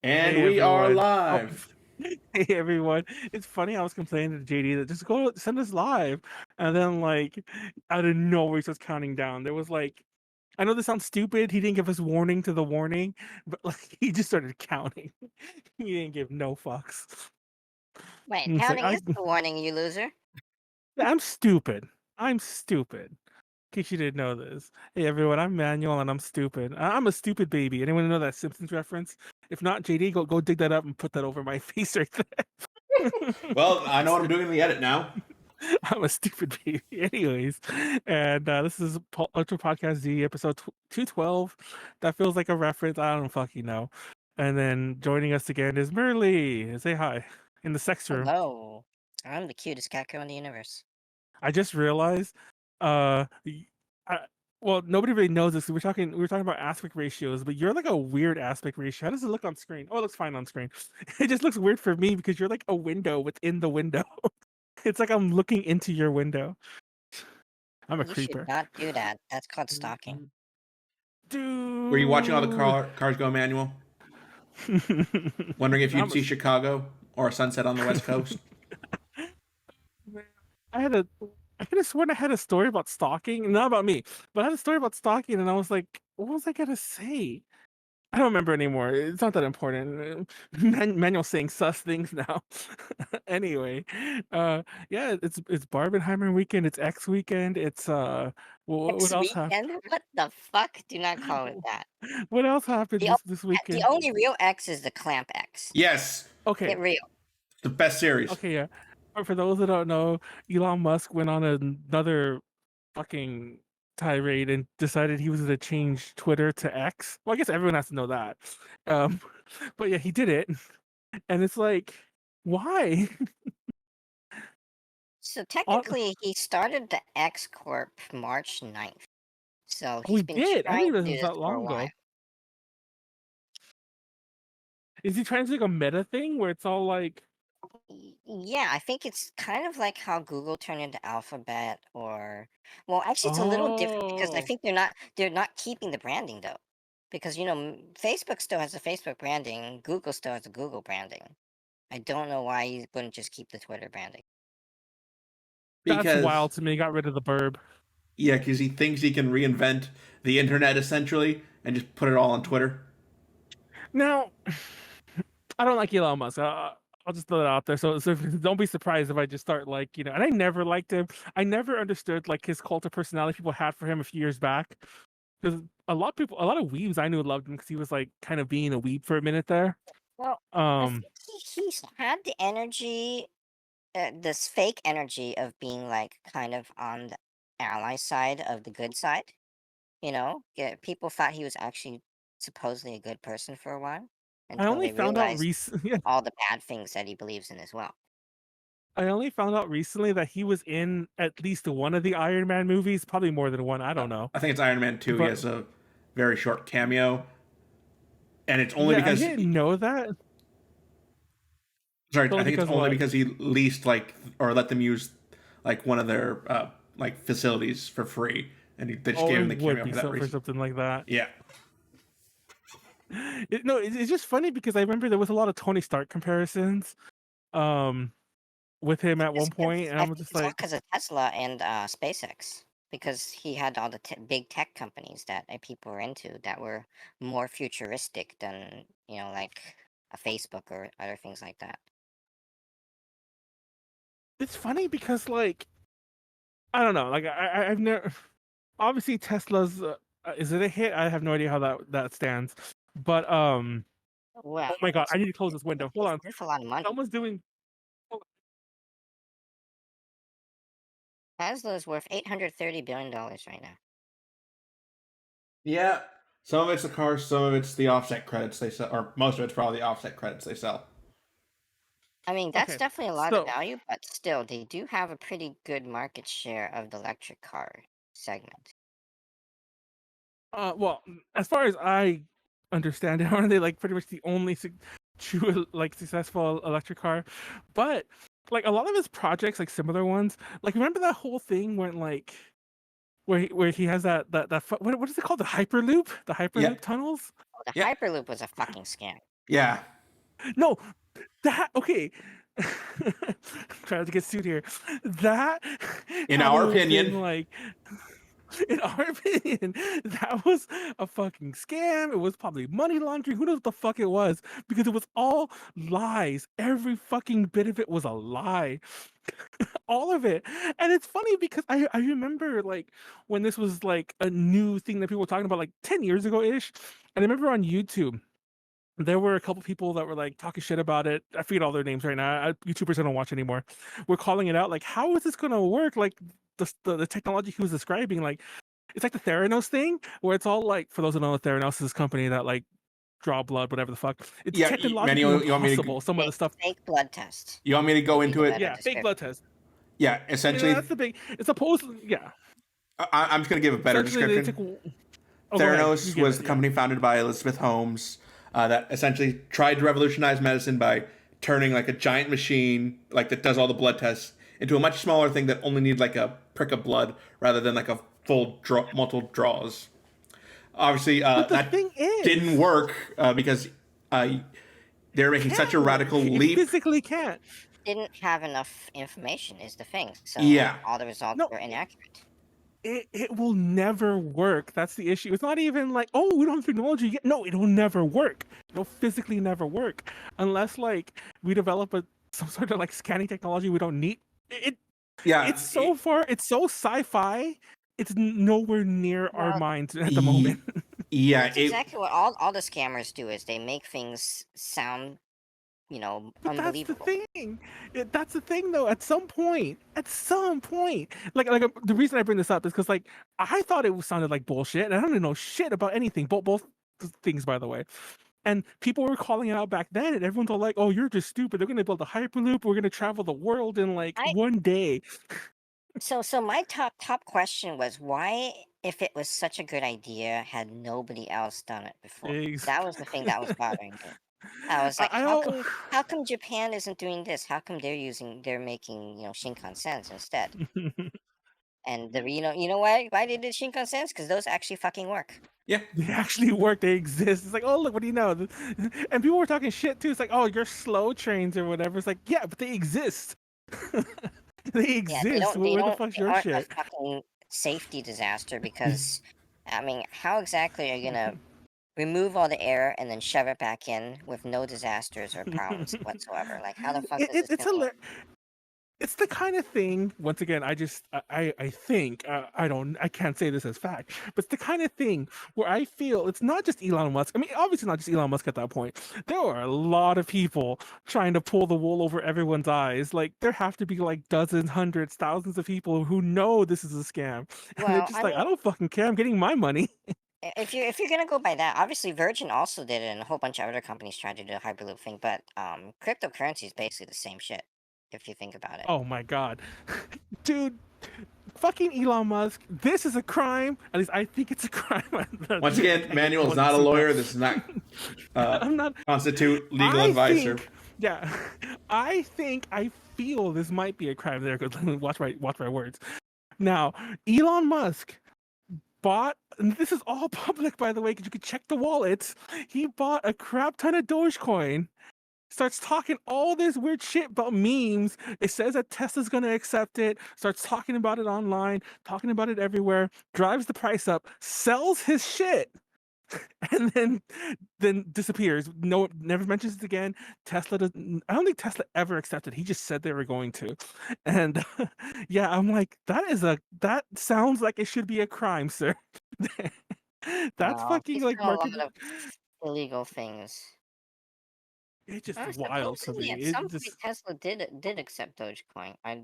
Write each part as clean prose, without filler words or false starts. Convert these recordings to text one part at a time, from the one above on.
And Hey we are everyone. Oh, live. hey everyone. It's funny, I was complaining to JD that just go send us live. And then like out of nowhere he starts counting down. There was like I know this sounds stupid, he didn't give us warning to the warning, but like he just started counting. He didn't give no fucks. Wait, And it's like counting is the warning, you loser. I'm stupid. I'm stupid. In case you didn't know this. Hey everyone, I'm Manuel and I'm stupid. I'm a stupid baby. Anyone know that Simpsons reference? If not, JD, go dig that up and put that over my face right there. Well, I know what I'm doing in the edit now. I'm a stupid baby. Anyways, and this is Ultra Podcast Z, episode 212. That feels like a reference. I don't fucking know. And then joining us again is Merly. Say hi in the sex room. Hello. I'm the cutest catco in the universe. I just realized, I, well, nobody really knows this. We were talking about aspect ratios, but you're like a weird aspect ratio. How does it look on screen? Oh, it looks fine on screen. It just looks weird for me because you're like a window within the window. It's like I'm looking into your window. I'm a You should creeper. not do that. That's called stalking. Dude. Were you watching all the cars go manual? Wondering if you'd see Chicago or a sunset on the West Coast? Man, I had a I could have sworn I had a story about stalking, not about me, but I had a story about stalking, and I was like, what was I gonna say? I don't remember anymore. It's not that important. Manuel saying sus things now. Anyway, yeah, it's Barbenheimer weekend. It's X weekend. It's what Next else happened? weekend? What the fuck? Do not call it that. What else happened The, this the weekend? only real X is the clamp X. Yes, Okay, Get real. the best series. okay, yeah. For those that don't know, Elon Musk went on another fucking tirade and decided he was going to change Twitter to X. Well, I guess everyone has to know that. Um, but yeah, he did it, and it's like, why? So All, technically, he started the X Corp March 9th. So we he's been did. I trying think to this do was this that for a long while. ago. Is he trying to do like a meta thing where it's all like, Yeah, I think it's kind of like how Google turned into Alphabet, or well, actually, it's a little different because I oh, think they're not keeping the branding though, because Facebook still has the Facebook branding, Google still has the Google branding. I don't know why you wouldn't just keep the Twitter branding. that's Because, wild to me. Got rid of the burb. yeah, because he thinks he can reinvent the internet essentially and just put it all on Twitter. Now, I don't like Elon Musk. I'll just throw that out there. So don't be surprised if I just start like, and I never liked him. I never understood like his cult of personality people had for him a few years back. Because a lot of weebs I knew loved him because he was like kind of being a weeb for a minute there. Well, I think he's had the energy, this fake energy of being like kind of on the ally side of the good side. Yeah, people thought he was actually supposedly a good person for a while I until only they found out realized recently. all the bad things that he believes in as well. I only found out recently that he was in at least one of the Iron Man movies, probably more than one. I don't know, I think it's Iron Man 2. He but has a very short cameo. And it's only yeah, I because, didn't know that. sorry, I Only think it's because only what? because he leased, like, or let them use, like, one of their, like, facilities for free. And they just Oh, gave it him the would cameo be for that so for reason. something like that. Yeah. No, it's just funny because I remember there was a lot of Tony Stark comparisons, um, with him at one point, and I I'm think just it's all like, because of Tesla and SpaceX, because he had all the big tech companies that people were into that were more futuristic than like a Facebook or other things like that. it's funny because like I don't know, like I've never obviously Tesla's is it a hit? I have no idea how that stands, but Well, oh my god, I need to close this window. Hold it's on, worth a lot of money. someone's doing. Tesla is worth $830 billion right now. Yeah. Some of it's the cars, some of it's the offset credits they sell, or most of it's probably the offset credits they sell. I mean, that's Okay, definitely a lot of so value, but still, they do have a pretty good market share of the electric car segment. well, as far as I understand it, aren't they like pretty much the only true like successful electric car? But like a lot of his projects, like similar ones, like remember that whole thing when like where he has what is it called, the hyperloop Yeah. tunnels? Oh, the Yeah. Hyperloop was a fucking scam. Yeah. No, that okay. Trying to get sued here. That In had our to have been opinion, like, in our opinion, that was a fucking scam. It was probably money laundering. Who knows what the fuck it was? Because it was all lies. Every fucking bit of it was a lie. All of it. And it's funny because I remember like when this was like a new thing that people were talking about like 10 years ago ish. And I remember on YouTube there were a couple people that were like talking shit about it. I forget all their names right now. YouTubers I don't watch anymore. We're calling it out like, how is this gonna work? Like the technology he was describing, like it's like the Theranos thing, where it's all like, for those who don't know, Theranos is this company that like draw blood, whatever the fuck. It's yeah, Manny, technologically you want me to impossible. Some of the stuff. Fake blood test go would be into the it? better Yeah, fake blood description. test. Yeah, Yeah, essentially, that's the big. It's supposed. Yeah, I'm just gonna give a better essentially they description. took. Oh, go ahead. You Theranos give was it. the Yeah. company founded by Elizabeth Holmes that essentially tried to revolutionize medicine by turning like a giant machine like that does all the blood tests into a much smaller thing that only needs like a prick of blood rather than like a multiple draws. Obviously, But the that thing didn't is, work because they're making such a can't work. radical It leap. physically can't. Didn't have enough information is the thing, so Yeah, all the results No, were inaccurate. it will never work. That's the issue. It's not even like, oh, we don't have technology yet. No, it'll never work. It'll physically never work unless like we develop some sort of like scanning technology we don't need. It's yeah, so far. It's so sci-fi. It's nowhere near our Well, minds at the moment. yeah. that's exactly what all the scammers do is they make things sound, But that's the unbelievable. thing. That's the thing, though. At some point, like the reason I bring this up is because like I thought it sounded like bullshit, and I don't know shit about anything. Both things, by the way. And people were calling it out back then, and everyone's all like, "Oh, you're just stupid. They're gonna build a hyperloop. We're gonna travel the world in like I one day." so my top question was why, if it was such a good idea, had nobody else done it before? Ex- That was the thing that was bothering me. I was like, I don't. how come Japan isn't doing this? How come they're making, Shinkansens instead? And why they did Shinkansens? Because those actually fucking work. Yeah, They actually work. They exist. It's like, oh look, what do you know? And people were talking shit too. It's like, oh, you're slow trains or whatever. It's like, yeah, but they exist. They Yeah, exist. Where the fuck's they your aren't a shit? fucking safety disaster because, I mean, how exactly are you gonna remove all the air and then shove it back in with no disasters or problems whatsoever? Like, how the fuck is this It's gonna work? it's the kind of thing. Once again, I think I can't say this as fact, but it's the kind of thing where I feel it's not just Elon Musk. I mean, obviously not just Elon Musk at that point. There are a lot of people trying to pull the wool over everyone's eyes. Like there have to be like dozens, hundreds, thousands of people who know this is a scam, and they're Well, just I like, I mean, don't fucking care. I'm getting my money. if you're gonna go by that, obviously Virgin also did it, and a whole bunch of other companies tried to do the Hyperloop thing. But cryptocurrency is basically the same shit if you think about it. Oh my god, dude. Fucking Elon Musk. This is a crime. At least I think it's a crime. once again, I get Manuel is someone to not a sue now. lawyer. This is not I'm not. constitute legal I advice here. think. Yeah, I feel this might be a crime. There, good. Watch my words. Now, Elon Musk bought. And this is all public, by the way, because you could check the wallets. He bought a crap ton of Dogecoin, starts talking all this weird shit about memes. It says that Tesla's gonna accept it, starts talking about it online, talking about it everywhere, drives the price up, sells his shit, and then disappears. No, never mentions it again. Tesla doesn't. I don't think Tesla ever accepted. He just said they were going to, and yeah, I'm like, that sounds like it should be a crime, sir. That's Well, fucking he's like done a lot marketing. of illegal things. It's just wild to Supposedly, me. at It some just point, Tesla did accept Dogecoin. I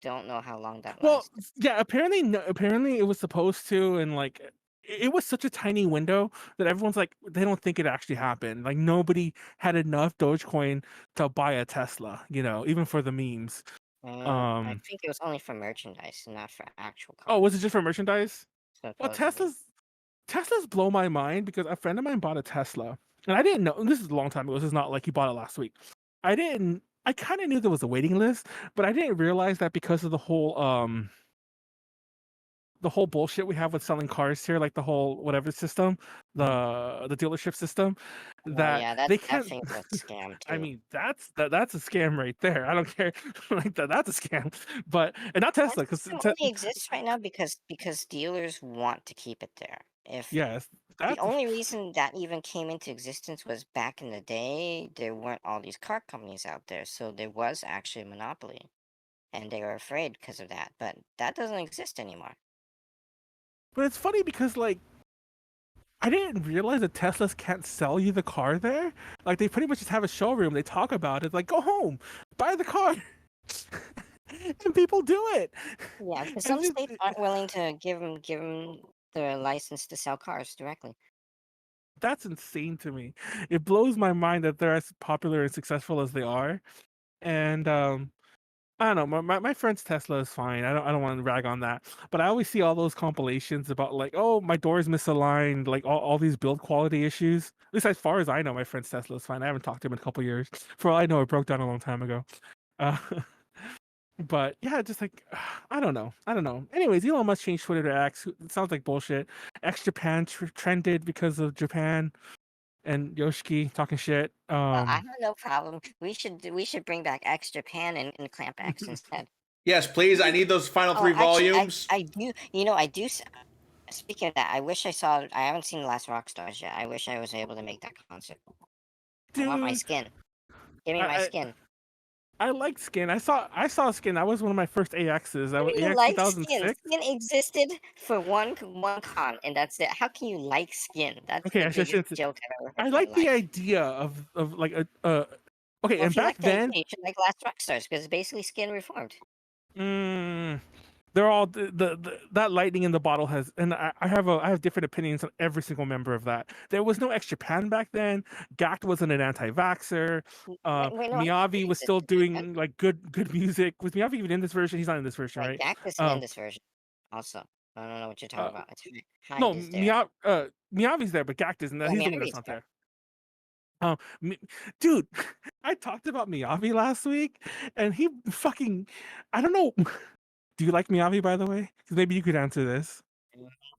don't know how long that Well, lasted. yeah, apparently no, apparently it was supposed to, and like it was such a tiny window that everyone's like they don't think it actually happened. Like nobody had enough Dogecoin to buy a Tesla, even for the memes. I Um, think it was only for merchandise, not for actual oh, was it coins, just for merchandise? Well, supposedly. Teslas blow my mind because a friend of mine bought a Tesla, and I didn't know. And this is a long time ago. This is not like he bought it last week. I didn't. I kind of knew there was a waiting list, but I didn't realize that because of the whole the whole bullshit we have with selling cars here, like the whole whatever system, the dealership system, Oh that yeah, they that can't. thing's a scam I too. mean, that's a scam right there. I don't care, like that's a scam. But and not That Tesla, because system only exists right now because dealers want to keep it there. If yes, the that's only reason that even came into existence was back in the day, there weren't all these car companies out there, so there was actually a monopoly, and they were afraid because of that. But that doesn't exist anymore. but it's funny because like I didn't realize that Teslas can't sell you the car there. Like they pretty much just have a showroom. They talk about it. Like go home, buy the car, and people do it. Yeah, because And some states aren't willing to give them the license to sell cars directly. that's insane to me. It blows my mind that they're as popular and successful as they are. And I don't know. My friend's Tesla is fine. I don't want to rag on that. But I always see all those compilations about like, oh, my door's misaligned, like all these build quality issues. At least as far as I know, my friend's Tesla is fine. I haven't talked to him in a couple years. For all I know, it broke down a long time ago. Uh, but yeah, just like I don't know. I don't know. Anyways, Elon Musk changed Twitter to X. It sounds like bullshit. X Japan trended because of Japan and Yoshiki talking shit. I have no problem. We should bring back X Japan and clamp X instead. Yes, please. I need those final Oh, three actually, volumes. I do. You know, I do. Speaking of that, I wish I saw. I haven't seen the last Rockstars yet. I wish I was able to make that concert. I want my Dude, skin. Give me my I, skin. I like Skin. I saw Skin. That was one of my first AXs. That How was do you AX like skin? 2006. Skin existed for one con, and that's it. How can you like skin? That's Okay, the biggest shouldn't say- joke I've ever heard I in my like the life. idea of like a okay, Well, and if you back like the idea, then, you should like Last Rockstars because it's basically skin reformed. mm, they're all that lightning in the bottle has, and I have different opinions on every single member of that. There was no X Japan back then. Gact wasn't an anti-vaxxer. Wait, no, I think Miyavi it was still existed back then. doing like good music. Was Miyavi even in this version? He's not in this version, Right, right? Gak isn't in Um, this version. Also, I don't know what you're uh, talking about. It's no, Hyde is there. Miyavi's there, but Gact isn't. Yeah, He's the one that's Miyavi's not there. there. Mi dude, I talked about Miyavi last week, and he fucking I don't know. Do you like Miyavi, by the way? Because maybe you could answer this.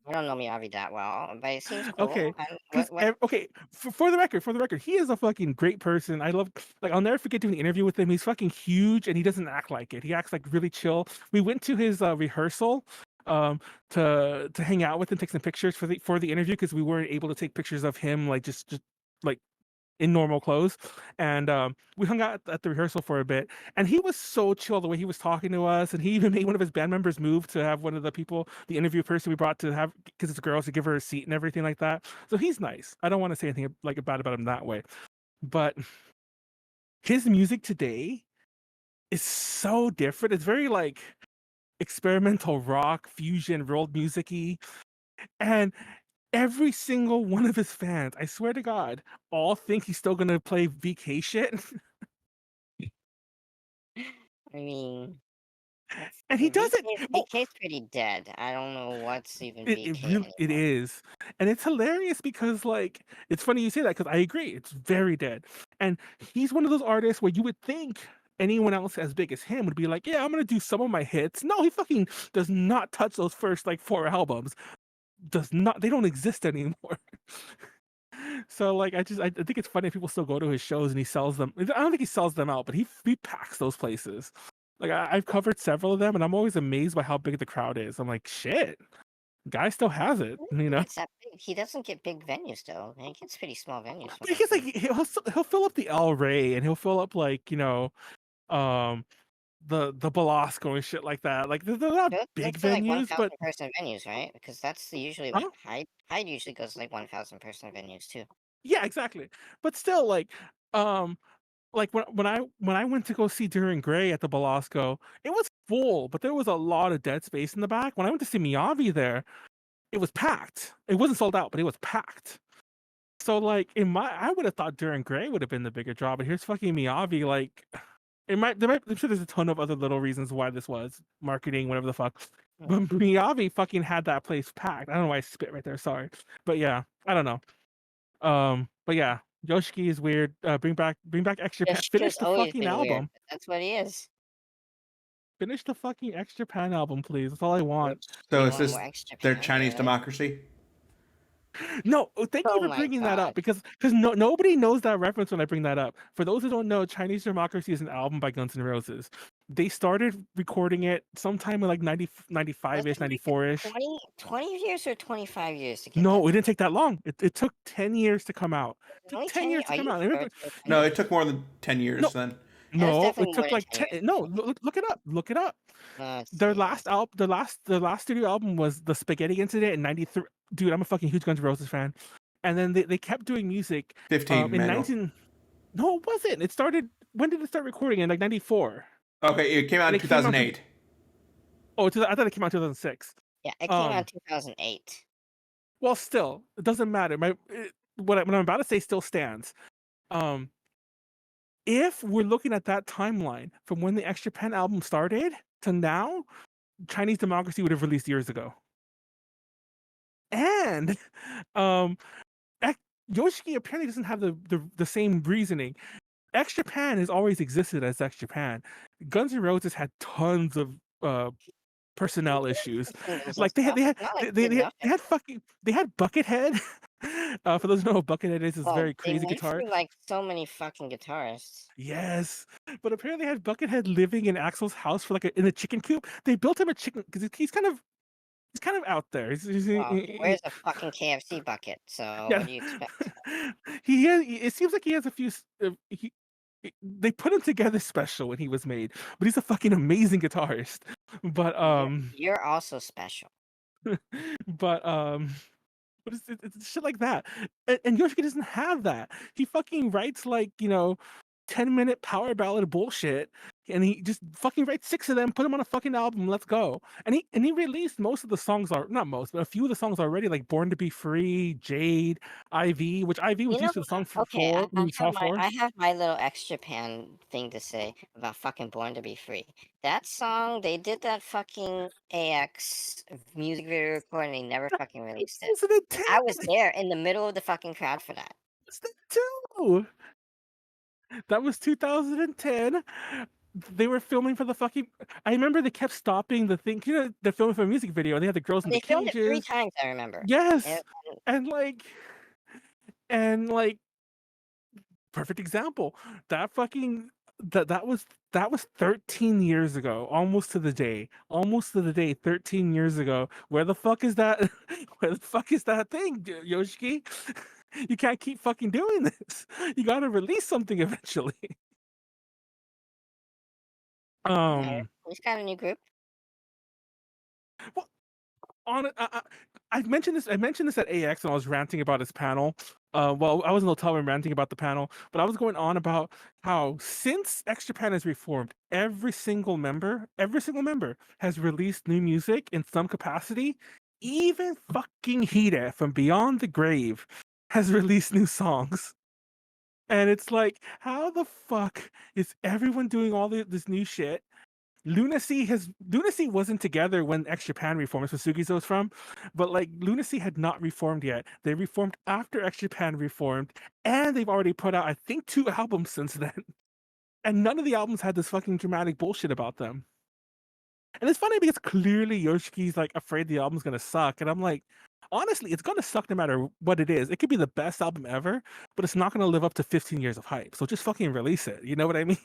I don't know Miyavi that well, but it seems Okay, cool. And because what? okay, for the record, he is a fucking great person. I love, like, I'll never forget doing an interview with him. He's fucking huge, and he doesn't act like it. He acts like really chill. We went to his rehearsal, um, to hang out with him, take some pictures for the interview because we weren't able to take pictures of him like just like in normal clothes. And we hung out at the rehearsal for a bit, and he was so chill the way he was talking to us. And he even made one of his band members move to have one of the people, the interview person we brought to have, because it's girls, to give her a seat and everything like that. So he's nice. I don't want to say anything like bad about him that way, but his music today is so different. It's very like experimental rock, fusion, world music-y. And every single one of his fans, I swear to God, all think he's still gonna play VK shit. I mean, And he doesn't. Oh, VK's pretty dead. I don't know what's even it VK really it anymore. is. And it's hilarious because like it's funny you say that because I agree. It's very dead. And he's one of those artists where you would think anyone else as big as him would be like, yeah, I'm gonna do some of my hits. No, he fucking does not touch those first like 4 albums. Does not, they don't exist anymore. So like I think it's funny if people still go to his shows and he sells them. I don't think he sells them out, but he packs those places. Like I've covered several of them, and I'm always amazed by how big the crowd is. I'm like, shit, guy still has it, you know. It's that big. He doesn't get big venues though. He gets pretty small venues from But what I've he's like seen. he'll fill up the El Rey, and he'll fill up like um the Belasco and shit like that. Like they're not Those big are like venues, but 1,000 person venues, right? Because that's usually what huh? Hyde usually goes like 1,000 person venues too. Yeah, exactly. But still, um like when I went to go see Duran Gray at the Belasco, it was full, but there was a lot of dead space in the back. When I went to see Miyavi there, it was packed. It wasn't sold out, but it was packed. So like I would have thought Duran Gray would have been the bigger draw, but here's fucking Miyavi. Like I'm sure there's a ton of other little reasons why this was marketing, whatever the fuck. But Miyavi fucking had that place packed. I don't know why I spit right there. Sorry, but yeah, I don't know. But yeah, Yoshiki is weird. Bring back Extra Pet. Yoshiko's Finish the always fucking been weird. album. But that's what he is. Finish the fucking X Japan album, please. That's all I want. So You is want this more extra their pan, Chinese really? democracy? No, thank you Oh for my bringing that up god. because nobody knows that reference when I bring that up. For those who don't know, Chinese Democracy is an album by Guns N' Roses. They started recording it sometime in like 90, Was 95-ish, it like 94-ish. 20 years or 25 years to get that No, it far? didn't take that long. It took 10 years to come out. It took Only 10 10 years years? to Are come you out. I sure remember, it's only 10 No, years? it took more than 10 years no, then. It was no, it definitely more took than like 10 10. years. No, look it up. Look it up. Let's Their see. last album, the last studio album was the Spaghetti Incident in '93. Dude, I'm a fucking huge Guns N' Roses fan. And then they kept doing music 15, in Manuel. 19. No, it wasn't. It started. When did it start recording? In like '94. Okay, it came out And in it came out. 2008. Oh, I thought it came out 2006. Yeah, it came out Um, in 2008. well, still, it doesn't matter. What I'm about to say still stands. Um, if we're looking at that timeline from when the X Japan album started to now, Chinese Democracy would have released years ago. And um, Yoshiki apparently doesn't have the same reasoning. X Japan has always existed as X Japan. Guns N' Roses had tons of personnel issues. Like they had they Not had like they, Kid they, Nothing. they had fucking they had Buckethead. For those who know what Buckethead is, this Well, very they crazy went guitar. through like so many fucking guitarists. Yes, but apparently they had Buckethead living in Axel's house for like in a chicken coop. They built him a chicken because he's kind of out there. Well, where's a fucking KFC bucket? So Yeah, what do you expect? he has. It seems like he has a few. They put him together special when he was made, but he's a fucking amazing guitarist. But You're also special. but but it's shit like that. And Yoshiki doesn't have that. He fucking writes like 10-minute power ballad bullshit, and he just fucking writes 6 of them, put them on a fucking album, let's go. And he released most of the songs, are not most, but a few of the songs already, like Born to Be Free, Jade, IV, which IV was You know, used for the song okay, four, I mean, Saw 4. I have my little X Japan thing to say about fucking Born to Be Free. That song, they did that fucking AX music video recording, they never fucking released it. 2010. I was there in the middle of the fucking crowd for that. Too. That was 2010. They were filming for the fucking. I remember they kept stopping the thing. They're filming for a music video. They had the girls in the They filmed it 3 cages. times, I remember. Yes, and like perfect example. That fucking that was 13 years ago, almost to the day. 13 years ago. Where the fuck is that? Where the fuck is that thing, Yoshiki? You can't keep fucking doing this. You gotta release something eventually. He's got a new group. Well, I mentioned this. I mentioned this at AX when I was ranting about his panel. Well, I was in the hotel room ranting about the panel, but I was going on about how since X Japan has reformed, every single member has released new music in some capacity. Even fucking Hide from Beyond the Grave has released new songs. And it's like, how the fuck is everyone doing all this new shit? Lunacy wasn't together when X Japan reformed. That's where Sugizo's from, but like Lunacy had not reformed yet. They reformed after X Japan reformed, and they've already put out I think 2 albums since then, and none of the albums had this fucking dramatic bullshit about them. And it's funny because clearly Yoshiki's like afraid the album's gonna suck, and I'm like, honestly, it's gonna suck no matter what it is. It could be the best album ever, but it's not gonna live up to 15 years of hype. So just fucking release it. You know what I mean?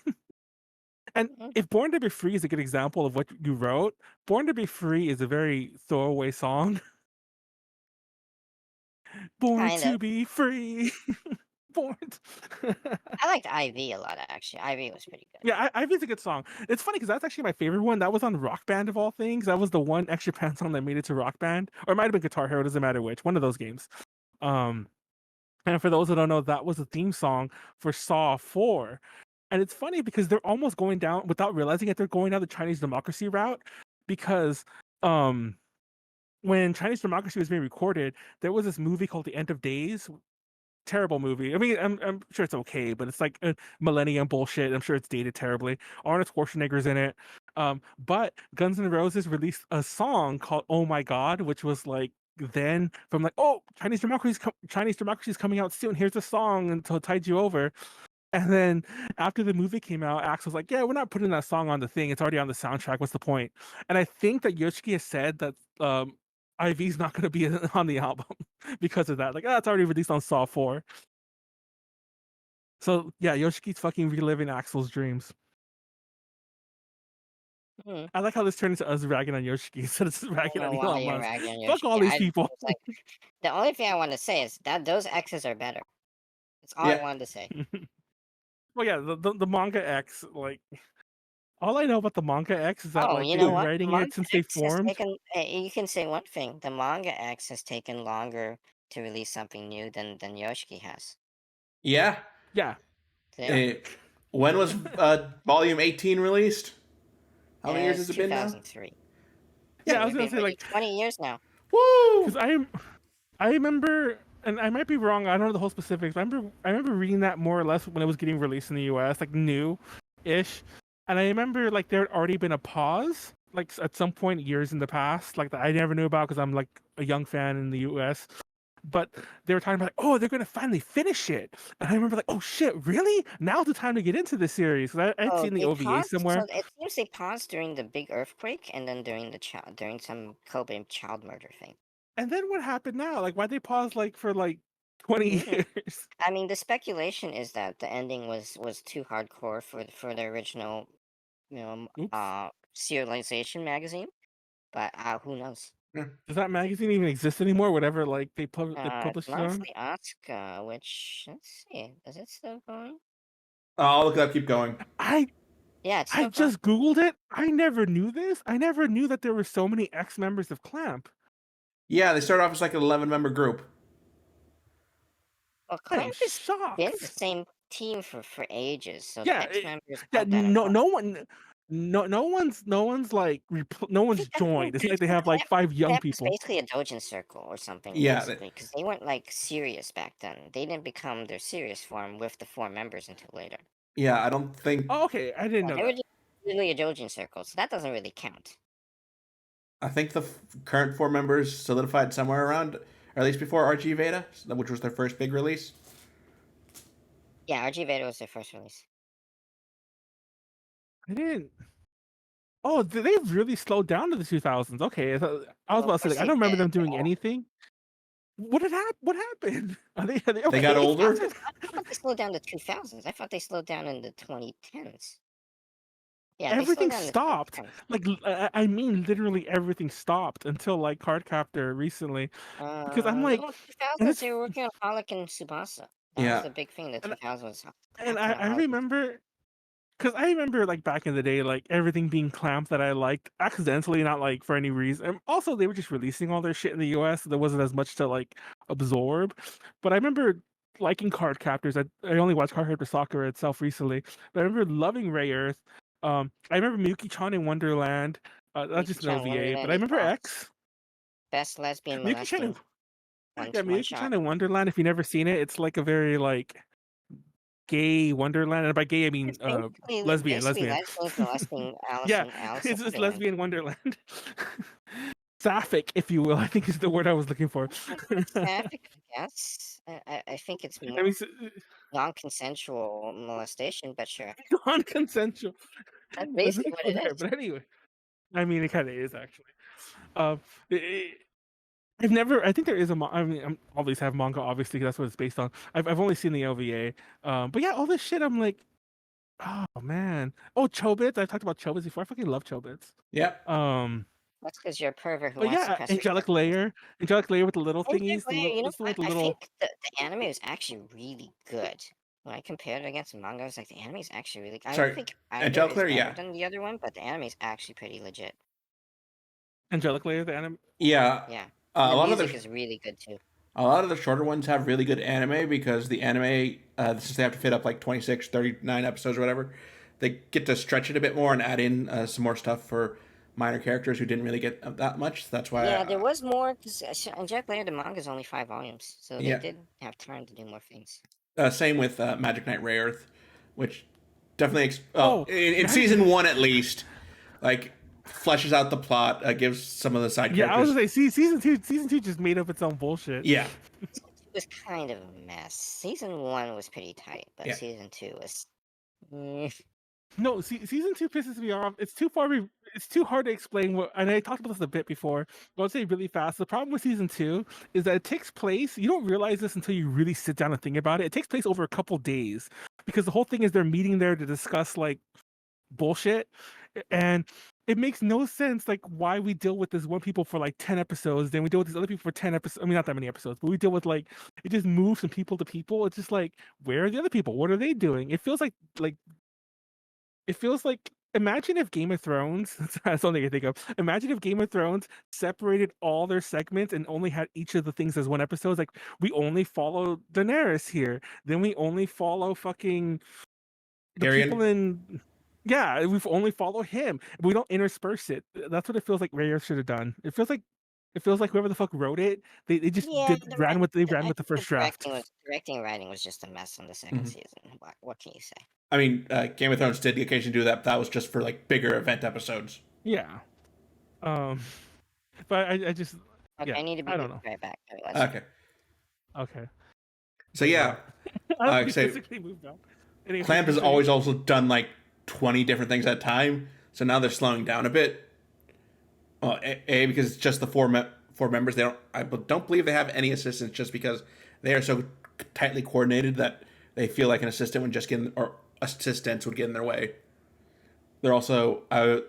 And if Born to Be Free is a good example of what you wrote, Born to Be Free is a very throwaway song. Born Kind to of. be free. Born. I liked IV a lot, actually. IV was pretty good. Yeah, Ivy's a good song. It's funny because that's actually my favorite one. That was on Rock Band of all things. That was the one X Japan song that made it to Rock Band, or it might have been Guitar Hero. Doesn't matter which. One of those games. And for those who don't know, that was the theme song for Saw 4. And it's funny because they're almost going down without realizing it. They're going down the Chinese democracy route because when Chinese democracy was being recorded, there was this movie called The End of Days. Terrible movie. I mean, I'm sure it's okay, but it's like a millennium bullshit. I'm sure it's dated terribly. Arnold Schwarzenegger's in it. But Guns N' Roses released a song called "Oh My God," which was like then from like, oh, Chinese democracy is coming out soon. Here's a song until tide you over. And then after the movie came out, Axe was like, "Yeah, we're not putting that song on the thing. It's already on the soundtrack. What's the point?" And I think that Yoshiki has said that IV's not going to be on the album because of that. Like, it's already released on Saw 4. So yeah, Yoshiki's fucking reliving Axel's dreams. Hmm. I like how this turned into us ragging on Yoshiki instead of just I ragging don't on know why Elon you're Musk. ragging on Fuck all Yoshiki. these people. It's like the only thing I want to say is that those X's are better. That's all I Yeah. wanted to say. Well, yeah, the manga X, like, all I know about the manga X is that Oh, like you they've know been what? The writing it manga since they X has formed. taken. You can say one thing: the manga X has taken longer to release something new than Yoshiki has. Yeah. Yeah, See? When was Volume 18 released? How many years has It's it been now? 2003. yeah. So I was we've gonna been say waiting like 20 years now. Woo! because I remember, and I might be wrong. I don't know the whole specifics. I remember reading that more or less when it was getting released in the U.S., like new-ish, and I remember like there had already been a pause, like at some point years in the past, like that I never knew about because I'm like a young fan in the U.S. But they were talking about, like, oh, they're gonna finally finish it, and I remember like, oh shit, really? Now's the time to get into this series. 'Cause I'd Oh, seen the they OVA paused. So somewhere, it seems they paused during the big earthquake, and then during some Kobe child murder thing. and then what happened now? Like, why'd they pause like for like 20 Hmm. years? I mean, the speculation is that the ending was too hardcore for the original, Oops. serialization magazine. But who knows? Yeah. Does that magazine even exist anymore? Whatever, like they It's published it on. monthly Asuka, which let's see, is it still going? I'll look it up. Keep going. I Yeah, it's I still going. just googled it. I never knew this. I never knew that there were so many ex members of Clamp. Yeah, they started off as like an 11-member group. Well, I am Clamp has been the shocked. same team for ages, so the Yeah, X members yeah. aren't that important. No one's like no one's joined. It's like they have like 5 young Clamp was people. basically a Dojin circle or something, Yeah, basically, because they weren't like serious back then. They didn't become their serious form with the 4 members until later. yeah. I don't think. Oh, okay, I didn't know They were that. just really a Dojin circle, so that doesn't really count. I think the current 4 members solidified somewhere around, or at least before RG Veda, which was their first big release. Yeah, RG Veda was their first release. I didn't. Oh, they've really slowed down to the 2000s. Okay, I was Well, about of to say course like I they don't remember did. them doing anything. What happened? Are they They got okay? older. I thought they slowed down to 2000s. I thought they slowed down in the 2010s. Yeah, they slowed Everything down in the stopped. 2010s. Like I mean, literally everything stopped until like Cardcaptor recently. Because I'm like, No, and 2000s it's they were working on Holic and Tsubasa. That was Yeah, the big thing. The and 2000s was and working on I Holic and remember because I remember like back in the day, like everything being clamped that I liked accidentally, not like for any reason. And also, they were just releasing all their shit in the U.S. So there wasn't as much to like absorb. But I remember liking Card Captors. I only watched Card Captor Soccer itself recently, but I remember loving Ray Earth. I remember Miyuki-chan in Wonderland. That's just an Yuki-chan OVA. But Wonderland I is remember boss. X. Best lesbian Miyuki-chan, molesting yeah, one Miyuki-chan shot. in Wonderland. If you never seen it, it's like a very like gay Wonderland, and by gay I mean It's basically lesbian. lesbians molesting Yeah, Alice in it's Wonderland. lesbian Wonderland. Sapphic, if you will, I think is the word I was looking for. Sapphic, I guess. I think it's I more mean, non-consensual molestation, but sure. non-consensual. That's Let's basically not what go it there, is. but anyway, I mean, it kind of is actually. Uh, I've never. I think there is a. I mean, I'm always have manga, obviously, 'cause that's what it's based on. I've only seen the OVA. But yeah, all this shit, I'm like, oh man. Oh, Chobits. I've talked about Chobits before. I fucking love Chobits. yep. That's because you're a pervert who But wants to yeah, press reset buttons. Angelic Layer with the little Angel thingies, Layer, you know this one what? with the I think little. the anime is actually really good. When I compared it against the manga, I was like, the anime is actually really. I don't Sorry, think either Angelic is Layer. better Yeah, than the other one, but the anime is actually pretty legit. Angelic Layer, the anime. yeah. Yeah, and A the lot of music the is really good too. shorter ones have really good anime because the anime, since they have to fit up like 26, 39 episodes or whatever, they get to stretch it a bit more and add in some more stuff for minor characters who didn't really get that much. So that's why, Yeah, there was more because Angelic Layer, the manga is only 5 volumes, so they yeah. did have time to do more things. Same with Magic Knight Ray Earth, which definitely, Oh, in Magic. season 1 at least, like fleshes out the plot, gives some of the side Yeah, I was characters. gonna say, see, season two just made up its own bullshit. Yeah, was kind of a mess. Season 1 was pretty tight, but Yeah. season 2 was. Mm, No, season 2 pisses me off. It's too far. It's too hard to explain. What, and I talked about this a bit before. But I'll say really fast. The problem with season 2 is that it takes place. You don't realize this until you really sit down and think about it. It takes place over a couple days because the whole thing is they're meeting there to discuss like bullshit, and it makes no sense like why we deal with this one people for like 10 episodes, then we deal with these other people for 10 episodes. I mean, not that many episodes, but we deal with like it just moves from people to people. It's just like, where are the other people? What are they doing? It feels like it feels like, imagine if Game of Thrones, that's the only thing I think of. Imagine if Game of Thrones separated all their segments and only had each of the things as one episode. It's like, we only follow Daenerys here, then we only follow fucking the people Tyrion. in. Yeah, we've only follow him. We don't intersperse it. That's what it feels like Rare should have done. It feels like whoever the fuck wrote it, they just yeah, ran I with the think the first draft. directing and writing was just a mess on the second Mhm. season. What can you say? I mean, Game of Thrones did occasionally do that, but that was just for like bigger event episodes. Yeah. Um but I just, Okay, yeah, I need to I be don't know. right back. Anyways. Okay. Okay. So yeah, I say physically moved on. Anyway, Clamp has continue. always also done like 20 different things at a time. So now they're slowing down a bit. Well, because it's just the four members. They don't. I don't believe they have any assistants, just because they are so tightly coordinated that they feel like an assistant would just get in, or assistants would get in their way. They're also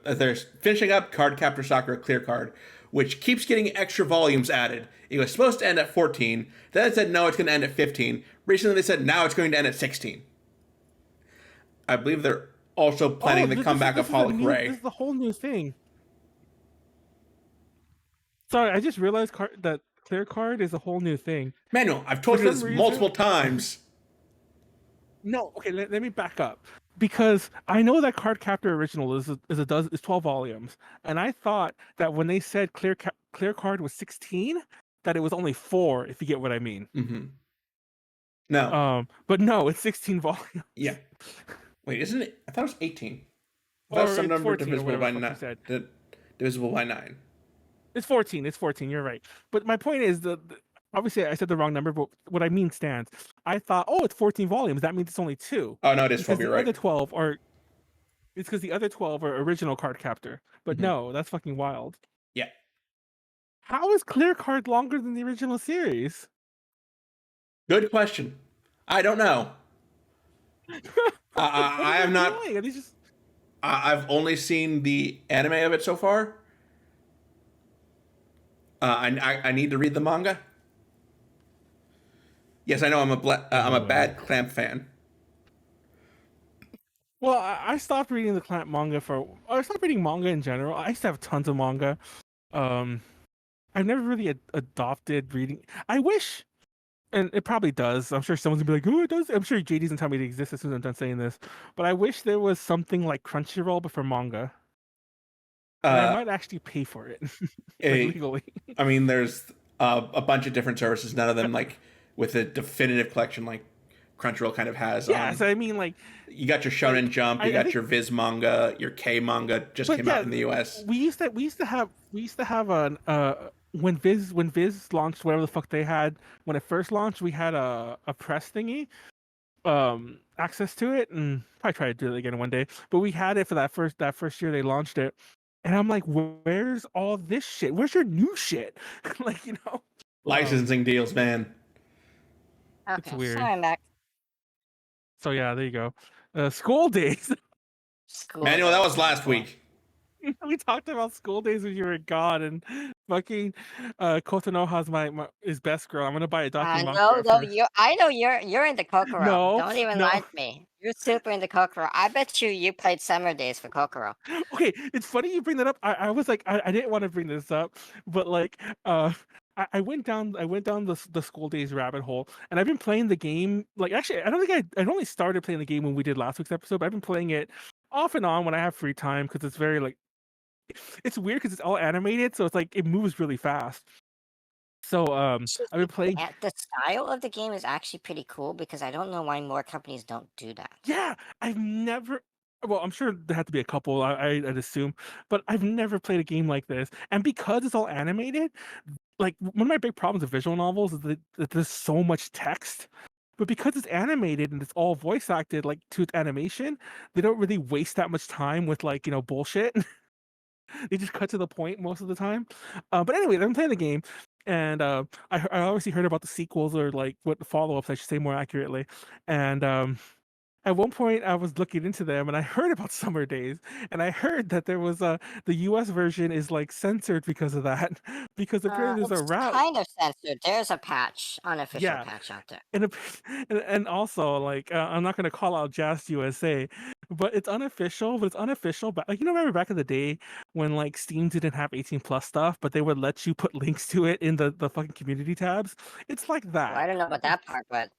they're finishing up Card Captor Sakura Clear Card, which keeps getting extra volumes added. It was supposed to end at 14. Then it said no, it's going to end at 15. Recently they said now it's going to end at 16. I believe they're also planning the comeback of Holic Ray. This is the whole new thing. Sorry, I just realized that Clear Card is a whole new thing. Manuel, I've told For you this some reason- multiple times. No, okay, let me back up. Because I know that Card Captor Original is 12 volumes, and I thought that when they said Clear Card was 16, that it was only 4, if you get what I mean. Mm-hmm. No. But no, it's 16 volumes. Yeah. Wait, isn't it? I thought it was 18. I Or thought it was some it's number 14 or divisible whatever by the fuck you 9. said. Divisible by 9. It's 14. It's 14. You're right. But my point is obviously I said the wrong number, but what I mean stands. I thought, oh, it's 14 volumes. That means it's only 2. Oh no, it is 12. You're right. Other 12 are. It's because the other 12 are original Card Captor. But no, that's fucking wild. Yeah. How is Clear Card longer than the original series? Good question. I don't know. I have not. I've only seen the anime of it so far. I need to read the manga. Yes, I know I'm a bad Clamp fan. Well, I stopped reading the Clamp manga I stopped reading manga in general. I used to have tons of manga. I've never really adopted reading. I wish, and it probably does. I'm sure someone's gonna be like, "Oh, it does." I'm sure JD's gonna tell me it exists as soon as I'm done saying this. But I wish there was something like Crunchyroll, but for manga. And I might actually pay for it legally. I mean, there's a bunch of different services. None of them like with a definitive collection like Crunchyroll kind of has. Yeah, so I mean, like, you got your Shonen Jump, you got your Viz manga, your K manga just came out in the US. We used to have an when Viz launched whatever the fuck they had when it first launched, we had a press thingy, access to it, and probably try to do it again one day. But we had it for that first year they launched it, and I'm like, where's all this shit? Where's your new shit? Like, you know, licensing deals, man. Okay, it's weird. So I'm back. So yeah, there you go. School days. Manuel, that was last week. We talked about school days when you were gone, and fucking Kotonoha's his best girl. I'm gonna buy a documentary. I know you're into Kokoro. No, Don't even no. lie to me. You're super into Kokoro. I bet you played Summer Days for Kokoro. Okay, it's funny you bring that up. I was like, I didn't want to bring this up, but like, I went down the school days rabbit hole, and I've been playing the game. Like, actually, I don't think I only started playing the game when we did last week's episode, but I've been playing it off and on when I have free time because it's very like, it's weird because it's all animated, so it's like it moves really fast. So I've been playing. The style of the game is actually pretty cool because I don't know why more companies don't do that. Yeah, I've never. Well, I'm sure there had to be a couple. I'd assume, but I've never played a game like this. And because it's all animated, like one of my big problems with visual novels is that there's so much text. But because it's animated and it's all voice acted, like to its animation, they don't really waste that much time with like, bullshit. They just cut to the point most of the time. But anyway, I'm playing the game, and I obviously heard about the sequels, or like what the follow-ups, I should say more accurately. And at one point, I was looking into them, and I heard about Summer Days, and I heard that there was the U.S. version is like censored because of that, because apparently there's a It's route. kind of censored. There's a patch, unofficial Yeah, patch out there. and and also like I'm not gonna call out Just USA, but it's unofficial. But it's unofficial. But like remember back in the day when like Steam didn't have 18+ stuff, but they would let you put links to it in the fucking community tabs. It's like Well, I that. don't know about that part, but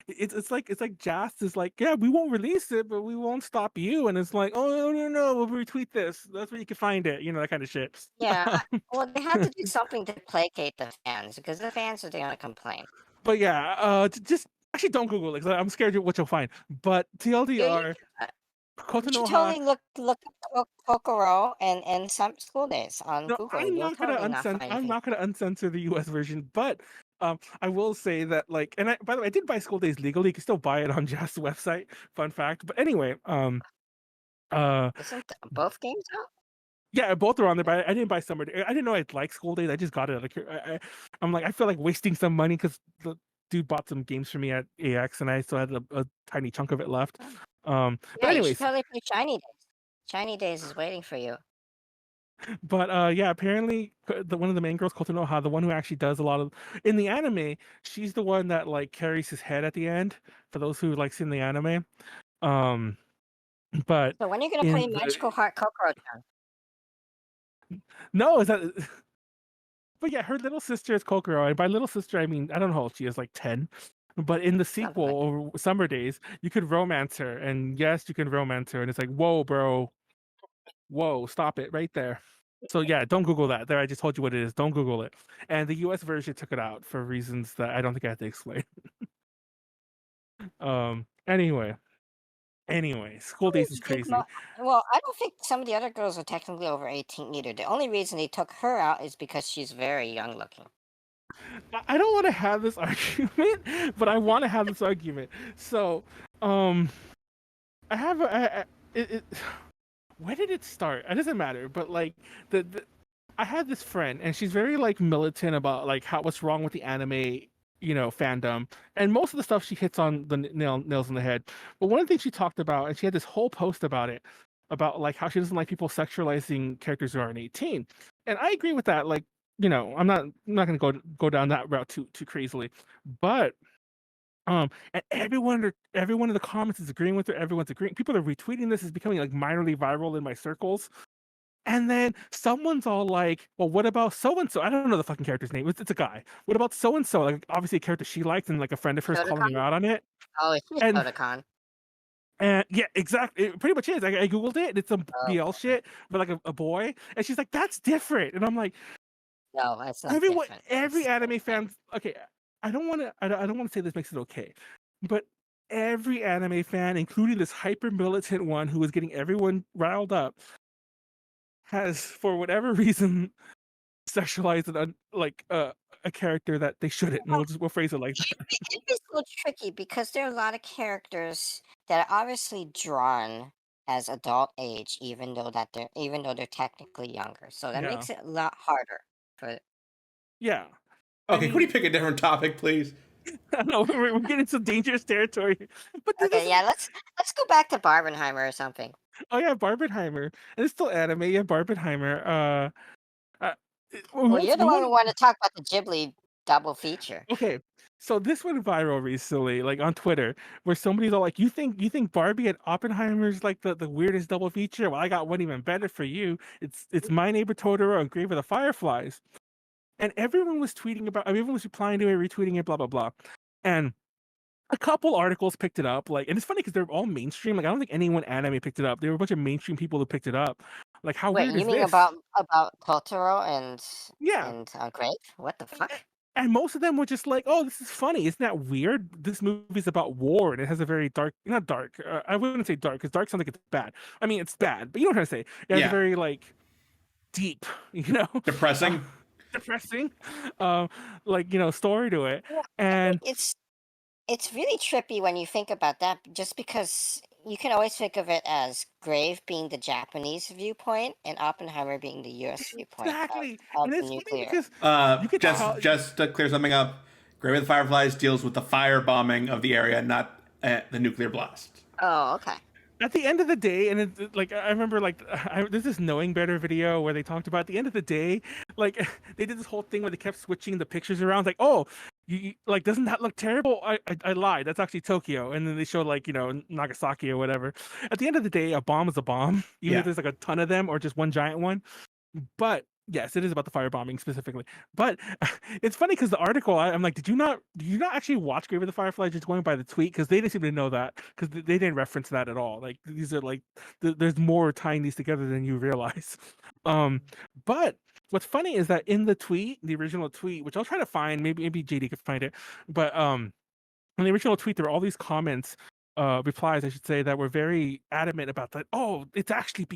It's like Just is like, yeah, we won't release it, but we won't stop you. And it's like, oh no, we'll retweet this. That's where you can find it. That kind of shit. yeah. Well, they had to do something to placate the fans because the fans are going to complain. But yeah, just actually don't Google it 'cause I'm scared of what you'll find. But Yeah, TLDR, you should Kotonoha. totally look up Kokoro and some school days on No, Google. You'll totally not find I'm anything. not gonna uncensor the US version, but I will say that like, and by the way, I did buy School Days legally. You can still buy it on Just's website. Fun fact. But anyway, uh Isn't both games out? yeah, both are on there, but I didn't buy Summer Day. I didn't know I'd like School Days. I just got it. Like I'm like, I feel like wasting some money because the dude bought some games for me at AX, and I still had a tiny chunk of it left. But Yeah, you should anyways, totally play Shiny Days. Shiny Days is waiting for you. but yeah, apparently one of the main girls, Kotonoha, the one who actually does a lot of in the anime, she's the one that like carries his head at the end. For those who like seen the anime, um, but So when are you going to play in the Magical Heart Kokoro-chan? no, is that? But yeah, her little sister is Kokoro, and by little sister I mean I don't know how old she is, like 10. But in the Something sequel, like or Summer Days, you could romance her, and yes, you can romance her, and it's like, whoa, bro, whoa, stop it right there. So yeah, don't Google that. There, I just told you what it is. Don't Google it. And the U.S. version took it out for reasons that I don't think I have to explain. Anyway, School Days is you think crazy. well, I don't think some of the other girls are technically over 18 either. The only reason they took her out is because she's very young looking. I don't want to have this argument, but I want to have this argument. So, I have it, where did it start? It doesn't matter, but like the I had this friend, and she's very like militant about like what's wrong with the anime, fandom, and most of the stuff she hits on the nails on the head. But one of the things she talked about, and she had this whole post about it, about like how she doesn't like people sexualizing characters who aren't 18, and I agree with that. Like, I'm not gonna go down that route too crazily, but and everyone in the comments is agreeing with her. Everyone's agreeing. People are retweeting this. It's becoming like minorly viral in my circles. And then someone's all like, "Well, what about so and so?" I don't know the fucking character's name. It's a guy. What about so and so? Like, obviously a character she likes, and like a friend of hers calling her Shotokan? out on it. Oh, it's just And Shotokan. and yeah, exactly. It pretty much is. I googled it. And it's some Oh, BL shit, but like a boy. And she's like, "That's different." And I'm like, no, it's not different. every It's anime fan. Okay, I don't want to. I don't want to say this makes it okay, but every anime fan, including this hyper militant one who is getting everyone riled up, has for whatever reason sexualized like a character that they shouldn't. And we'll phrase it like that. it'd be so tricky because there are a lot of characters that are obviously drawn as adult age, even though they're technically younger. So that Yeah, makes it a lot harder for. yeah. I Okay, could you mean, pick a different topic, please? I know we're getting some dangerous territory, but this Okay, is yeah, let's go back to Barbenheimer or something. oh yeah, Barbenheimer, and it's still anime. Yeah, Barbenheimer. Uh Well, you're the one who wanted to talk about the Ghibli double feature. Okay, so this went viral recently, like on Twitter, where somebody's all like, "You think Barbie and Oppenheimer's like the weirdest double feature? Well, I got one even better for you. It's My Neighbor Totoro and Grave of the Fireflies." And everyone was tweeting about, everyone was replying to it, retweeting it, blah blah blah. And a couple articles picked it up, like, and it's funny because they're all mainstream. Like, I don't think anyone anime picked it up. There were a bunch of mainstream people who picked it up. Like, how Wait, weird you is mean this? about Totoro Yeah. and Grave? What the fuck? And most of them were just like, "Oh, this is funny. Isn't that weird? This movie's about war, and it has a very dark, not dark. I wouldn't say dark, because dark sounds like it's bad. I mean, it's bad, but you know what I'm trying to say. It has a Yeah, very like deep, you know. Uh, depressing. depressing, like story to it. Yeah, I And think it's really trippy when you think about that, just because you can always think of it as Grave being the Japanese viewpoint and Oppenheimer being the U.S. viewpoint exactly, of and the it's funny nuclear. because you could tell. Just to clear something up, Grave of the Fireflies deals with the fire bombing of the area, not the nuclear blast. Oh, okay. At the end of the day, and like I remember, like there's this Knowing Better video where they talked about at the end of the day, like they did this whole thing where they kept switching the pictures around, like, oh, like, doesn't that look terrible? I lied. That's actually Tokyo, and then they showed like Nagasaki or whatever. At the end of the day, a bomb is a bomb, even if Yeah. there's like a ton of them or just one giant one. But yes, it is about the firebombing specifically. But it's funny because the article, I'm like, did you not actually watch Grave of the Firefly? Just going by the tweet, because they didn't seem to know that, because they didn't reference that at all. Like, these are like there's more tying these together than you realize. But what's funny is that in the tweet, the original tweet, which I'll try to find, maybe JD could find it, but in the original tweet, there were all these comments, replies, I should say, that were very adamant about that. Oh, it's actually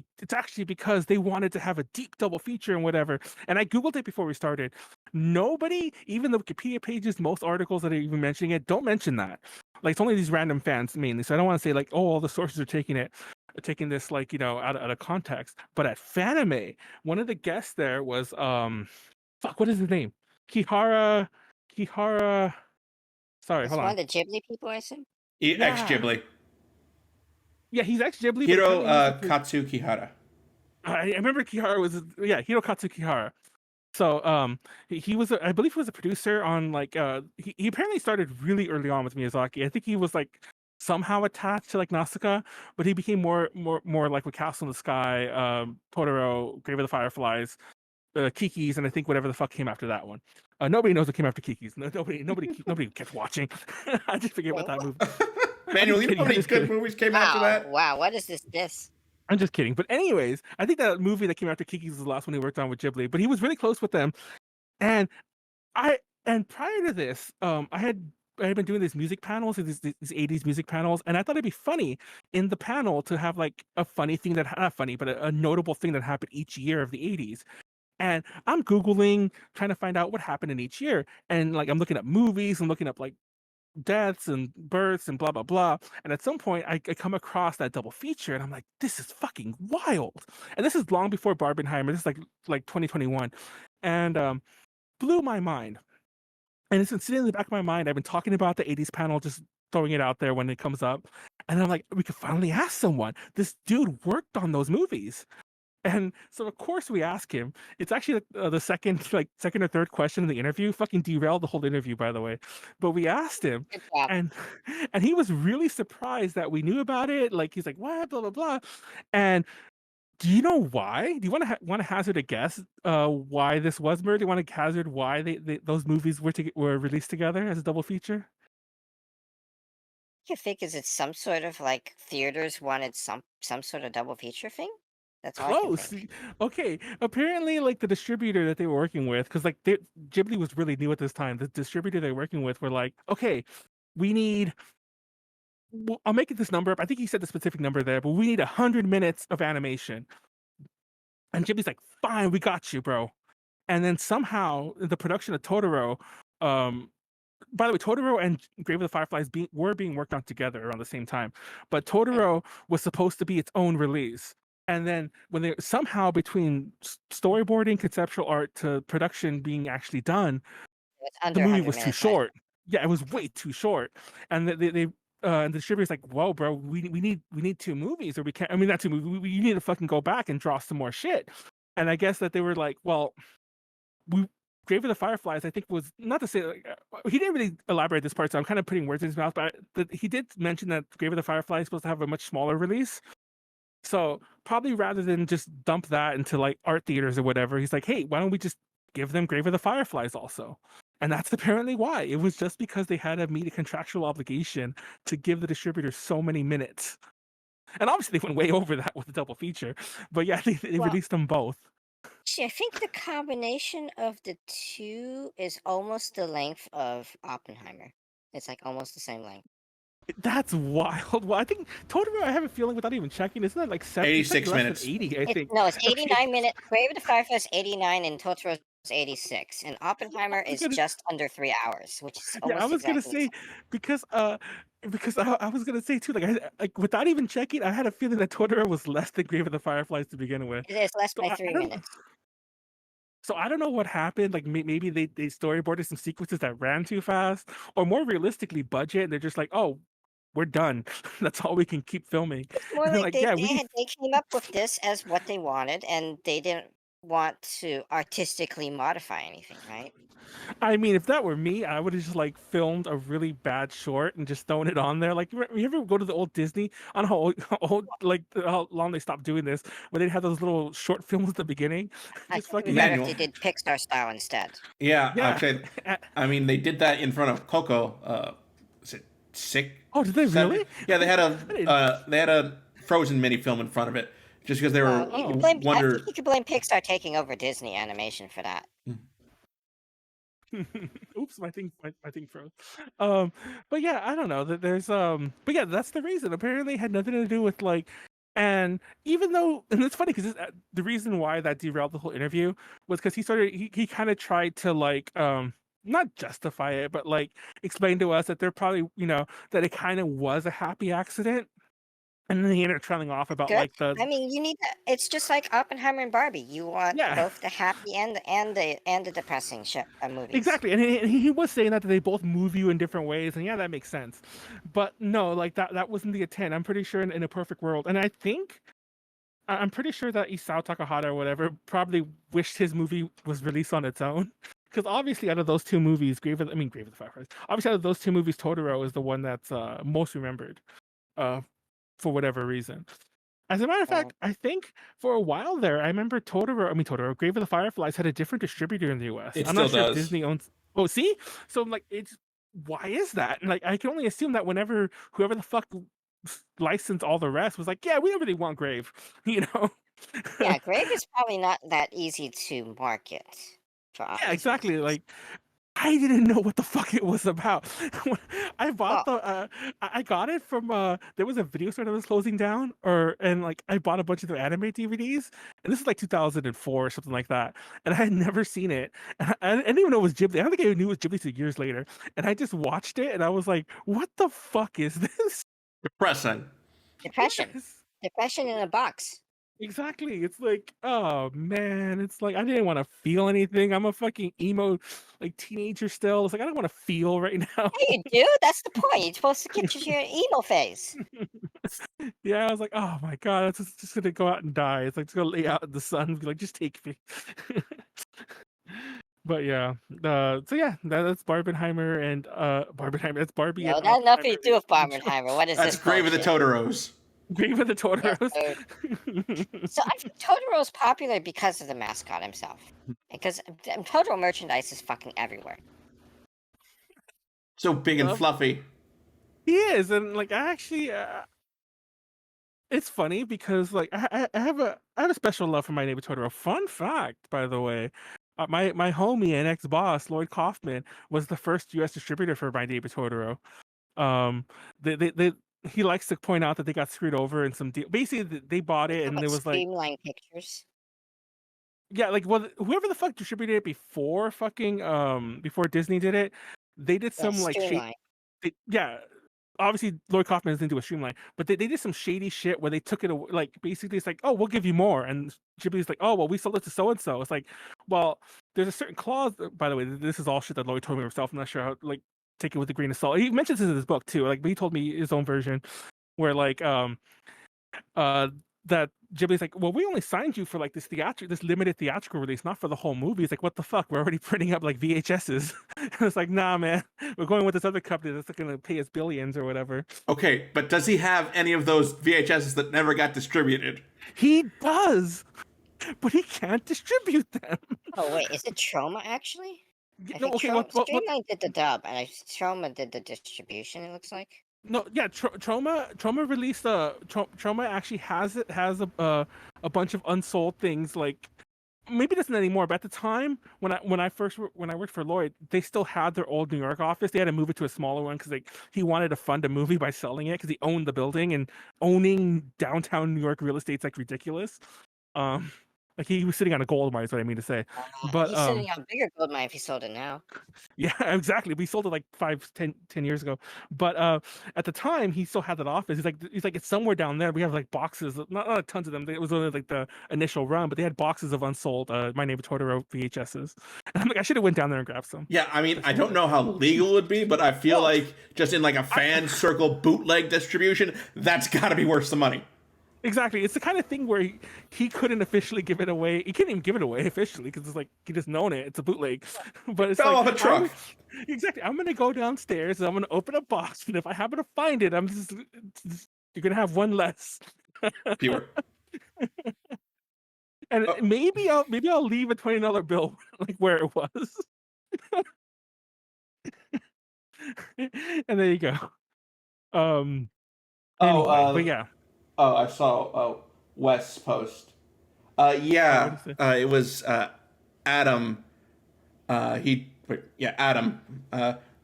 because they wanted to have a deep double feature and whatever. And I googled it before we started. Nobody, even the Wikipedia pages, most articles that are even mentioning it, don't mention that. Like, it's only these random fans mainly. So I don't want to say like, oh, all the sources are taking this like out of context. But at Fanime, one of the guests there was fuck, what is his name? Kihara. Sorry, It's hold one on. of the Ghibli people, I assume. Ex Yeah. Ghibli. Yeah, he's ex Ghibli. Hiro But Katsu Kihara. I remember Kihara was Hirokatsu Kihara. So he was I believe he was a producer on like he apparently started really early on with Miyazaki. I think he was like somehow attached to like Nausicaa, but he became more like with Castle in the Sky, Totoro, Grave of the Fireflies, Kiki's, and I think whatever the fuck came after that one. Nobody knows what came after Kiki's. Nobody kept watching. I just forget what that movie. Manuel, you know how many good kidding. movies came after that? Wow, what is this? I'm just kidding. But anyways, I think that movie that came after Kiki's was the last one he worked on with Ghibli, but he was really close with them. And prior to this, I had been doing these music panels, these 80s music panels, and I thought it'd be funny in the panel to have like a funny thing that not funny, but a notable thing that happened each year of the 80s. And I'm Googling, trying to find out what happened in each year. And like I'm looking up movies, I'm looking up like deaths and births and blah blah blah. And at some point I come across that double feature and I'm like, this is fucking wild. And this is long before Barbenheimer. This is like 2021. And blew my mind. And it's been sitting in the back of my mind. I've been talking about the 80s panel, just throwing it out there when it comes up. And I'm like, we could finally ask someone. This dude worked on those movies. And so of course we ask him. It's actually the second or third question in the interview. Fucking derailed the whole interview, by the way. But we asked him, Good job. and he was really surprised that we knew about it. Like, he's like, what, blah blah blah. And do you know why? Do you want to hazard a guess why this was, Mer? Do you want to hazard why those movies were released together as a double feature? You think is it some sort of like theaters wanted some sort of double feature thing? That's all I can Close. think. Okay. Apparently, like the distributor that they were working with, because like Ghibli was really new at this time. The distributor they were working with were like, okay, we need. I'll make it this number up. I think he said the specific number there, but we need 100 minutes of animation. And Ghibli's like, fine, we got you, bro. And then somehow the production of Totoro, by the way, Totoro and Grave of the Fireflies were being worked on together around the same time, but Totoro was supposed to be its own release. And then when they somehow between storyboarding, conceptual art to production being actually done, It's the under movie 100 was too minutes. short. Yeah, it was way too short. And and the distributor's like, whoa, bro, we need two movies, or we can't. I mean, not two movies. You need to fucking go back and draw some more shit. And I guess that they were like, well, Grave of the Fireflies, I think, was not to say like, he didn't really elaborate this part, so I'm kind of putting words in his mouth. But he did mention that Grave of the Fireflies is supposed to have a much smaller release. So probably rather than just dump that into like art theaters or whatever, he's like, hey, why don't we just give them Grave of the Fireflies also? And that's apparently why. It was just because they had to meet a contractual obligation to give the distributor so many minutes. And obviously they went way over that with the double feature. But yeah, they Well, released them both. see, I think the combination of the two is almost the length of Oppenheimer. It's like almost the same length. That's wild. Well, I think Totoro, I have a feeling without even checking, isn't that like 86 less minutes. than 80, I think. No, it's 89 minutes. Grave of the Fireflies 89 and Totoro's 86, and Oppenheimer I was is gonna, just under 3 hours, which is yeah, I almost was gonna exactly the say same. because I was gonna say too, like without even checking, I had a feeling that Totoro was less than Grave of the Fireflies to begin with. It is less So by I 3 don't know. minutes. So I don't know what happened. Like maybe they storyboarded some sequences that ran too fast, or more realistically, budget. And they're just like, oh, we're done. That's all we can keep filming. It's more And they're like like, yeah, we. they came up with this as what they wanted, and they didn't want to artistically modify anything, right? I mean, if that were me, I would have just like filmed a really bad short and just thrown it on there. Like, you ever go to the old Disney? I don't know how old, like how long they stopped doing this, where they'd have those little short films at the beginning. I Just think it'd be better fucking if Manual. they did Pixar style instead. Yeah, yeah. actually, I mean, they did that in front of Coco. Was it Oh, did they 7? really? Yeah, they had I didn't. a Frozen mini film in front of it, just because they were You could Oh. blame. I think wonder. you could blame Pixar taking over Disney animation for that. Oops, my thing froze. Um, but yeah, I don't know that there's but yeah, that's the reason. Apparently, it had nothing to do with like, and even though, and it's funny because the reason why that derailed the whole interview was because he kind of tried to like not justify it, but like explain to us that they're probably that it kind of was a happy accident, and then he ended up trailing off about Good. like the I mean, you need that. It's just like Oppenheimer and Barbie. You want yeah. both the happy and the depressing movies. Exactly, and he was saying that they both move you in different ways, and yeah, that makes sense. But no, like that wasn't the intent. I'm pretty sure in a perfect world, and I'm pretty sure that Isao Takahata or whatever probably wished his movie was released on its own, because obviously out of those two movies, Grave of the Fireflies, obviously out of those two movies, Totoro is the one that's most remembered, uh, for whatever reason. As a matter of Mm. fact, I think for a while there, I remember Totoro, Grave of the Fireflies had a different distributor in the US. It I'm not still sure if does. Disney owns. Oh, see? So I'm like, it's why is that? And like, I can only assume that whenever whoever the fuck licensed all the rest was like, yeah, we don't really want Grave, you know? Yeah, Grave is probably not that easy to market for Yeah, obvious exactly. reasons. Like, I didn't know what the fuck it was about. I bought Well, I got it from there was a video store that was closing down, and like I bought a bunch of their anime DVDs, and this is like 2004 or something like that, and I had never seen it, and I didn't even know it was Ghibli. I don't think I knew it was Ghibli till years later, and I just watched it, and I was like, what the fuck is this? Depressing. depression. Yes. Depression in a box. Exactly. It's like, oh man, it's like I didn't want to feel anything. I'm a fucking emo like teenager still. It's like I don't want to feel right now. Hey, you do? That's the point. You're supposed to get to your emo phase. Yeah, I was like, oh my god, it's just gonna go out and die. It's like just gonna lay out in the sun and be like, just take me. But yeah, so yeah, that's Barbenheimer and Barbenheimer. That's Barbie and No, that has nothing to Oppenheimer. do with Barbenheimer. What is That's this Grave of the bullshit? Totoros. Grave of the Yes, Totoros. so I think Totoro's popular because of the mascot himself. Because Totoro merchandise is fucking everywhere. So big and Love- fluffy. He is, and like I actually, it's funny because like I have a special love for My Neighbor Totoro. Fun fact, by the way, my homie and ex boss Lloyd Kaufman was the first U.S. distributor for My Neighbor Totoro. They he likes to point out that they got screwed over in some deal. Basically, they bought it and it was like, Streamline Pictures. yeah, like well, whoever the fuck distributed it before before Disney did it, they did Yeah, some like Streamline. yeah, obviously Lloyd Kaufman doesn't do a streamline, but they did some shady shit where they took it like basically it's like, oh, we'll give you more, and Ghibli's like, oh, well, we sold it to so and so. It's like, well, there's a certain clause. By the way, this is all shit that Lloyd told me himself. I'm not sure how like take it with a grain of salt. He mentions this in his book too. Like, but he told me his own version where like uh that Ghibli's like, well, we only signed you for like this limited theatrical release, not for the whole movie. It's like, what the fuck? We're already printing up like VHSs. And it's like, nah, man, we're going with this other company that's going to pay us billions or whatever. Okay, but does he have any of those VHSs that never got distributed? He does, but he can't distribute them. Oh wait, is it Trauma actually? I No, think okay, what, Streamline did the dub, and Trauma did the distribution. It looks like. no, yeah, Trauma released Trauma actually has a bunch of unsold things like maybe it doesn't anymore, but at the time when I worked for Lloyd, they still had their old New York office. They had to move it to a smaller one because like he wanted to fund a movie by selling it because he owned the building, and owning downtown New York real estate's like ridiculous. Like he was sitting on a gold mine, is what I mean to say. But He's sitting on a bigger gold mine if he sold it now. yeah, exactly. We sold it like 10 years ago. But at the time, he still had that office. He's like, it's somewhere down there. We have like boxes, not tons of them. It was only like the initial run, but they had boxes of unsold My Name is Totoro VHSs. And I'm like, I should have went down there and grabbed some. Yeah, I mean, I don't know how legal it would be, but I feel Well, like just in like a fan circle bootleg distribution, that's got to be worth some money. Exactly. It's the kind of thing where he couldn't officially give it away. He couldn't even give it away officially because it's like he just known it. It's a bootleg. But it's Fell like off a truck. Exactly. I'm gonna go downstairs and I'm gonna open a box, and if I happen to find it, you're gonna have one less. Fewer. And Oh. maybe I'll leave a $20 bill like where it was. And there you go. Anyway, but yeah. Oh, I saw Wes post. What'd he say? It was Adam. Adam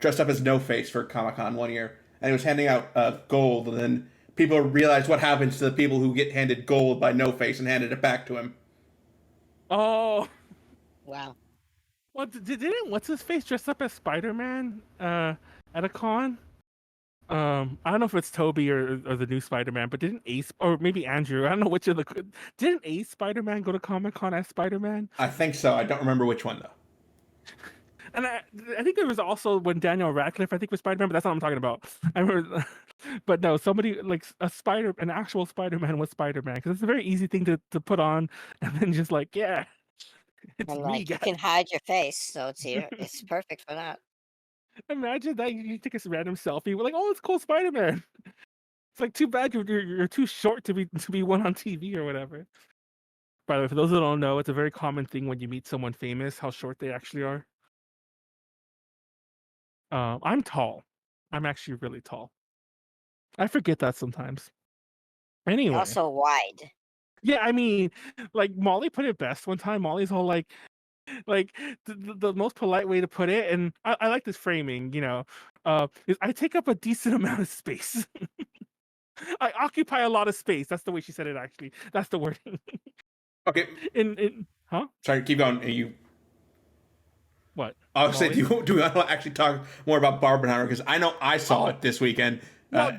dressed up as No Face for Comic-Con one year, and he was handing out gold, and then people realized what happens to the people who get handed gold by No Face and handed it back to him. Oh, Wow. well, didn't what's his face dress up as Spider-Man at a con? I don't know if it's Toby or the new Spider-Man, but didn't Ace or maybe Andrew? I don't know which of the didn't Ace Spider-Man go to Comic-Con as Spider-Man? I think so. I don't remember which one though. And I think there was also when Daniel Radcliffe, I think, was Spider-Man, but that's not what I'm talking about. I remember, but no, somebody like an actual Spider-Man was Spider-Man, because it's a very easy thing to put on and then just like, yeah, it's And me, like you guys. can hide your face, so it's here. It's perfect for that. Imagine that you take a random selfie, we're like, oh, it's cool, Spider-Man. It's like too bad you're too short to be one on TV or whatever. By the way, for those who don't know, it's a very common thing when you meet someone famous, how short they actually are. I'm tall. I'm actually really tall. I forget that sometimes. Anyway, Also wide. yeah, I mean, like Molly put it best one time. Molly's all like the most polite way to put it, and I like this framing. Is I take up a decent amount of space. I occupy a lot of space. That's the way she said it. Actually, that's the wording. Okay. Huh? Sorry, keep going. You. What? I was saying, Molly? do we want to actually talk more about Barbenheimer? Because I know I saw it this weekend. Well,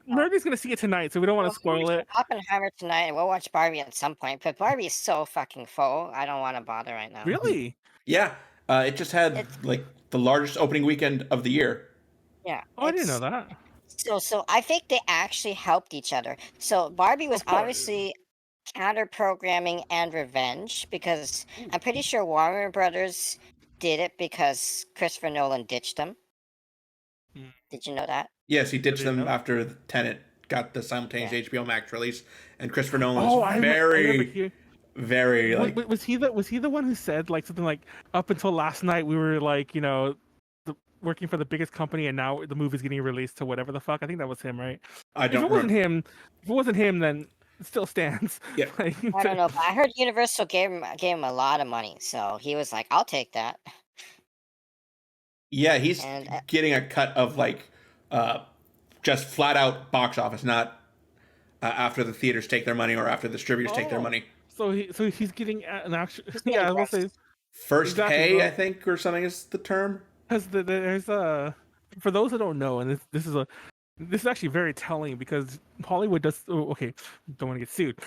Murphy's gonna see it tonight, so we don't want to spoil it. Oppenheimer tonight, and we'll watch Barbie at some point. But Barbie is so fucking full. I don't want to bother right now. Really? Yeah, it just had like the largest opening weekend of the year. Yeah. Oh, I didn't know that. So I think they actually helped each other. So Barbie was Of course. obviously counter programming and revenge, because I'm pretty sure Warner Brothers did it because Christopher Nolan ditched them. Did you know that? Yes, he ditched didn't them know. after Tenet got the simultaneous HBO Max release, and Christopher Nolan Oh, was I remember hearing. very like. Was he the one who said like something like, up until last night we were like, working for the biggest company, and now the movie's getting released to whatever the fuck? I think that was him, right? I don't If it wasn't him, then it still stands. Yeah. I don't know, but I heard Universal gave him a lot of money, so he was like, "I'll take that." Yeah, he's And, getting a cut of like just flat out box office, not after the theaters take their money or after the distributors take their money. So he's getting an actual. getting Yeah, I will pressed. say First Exactly, pay, bro. I think, or something is the term. because there's for those who don't know, and this is actually very telling, because Hollywood does. Oh, okay, don't want to get sued.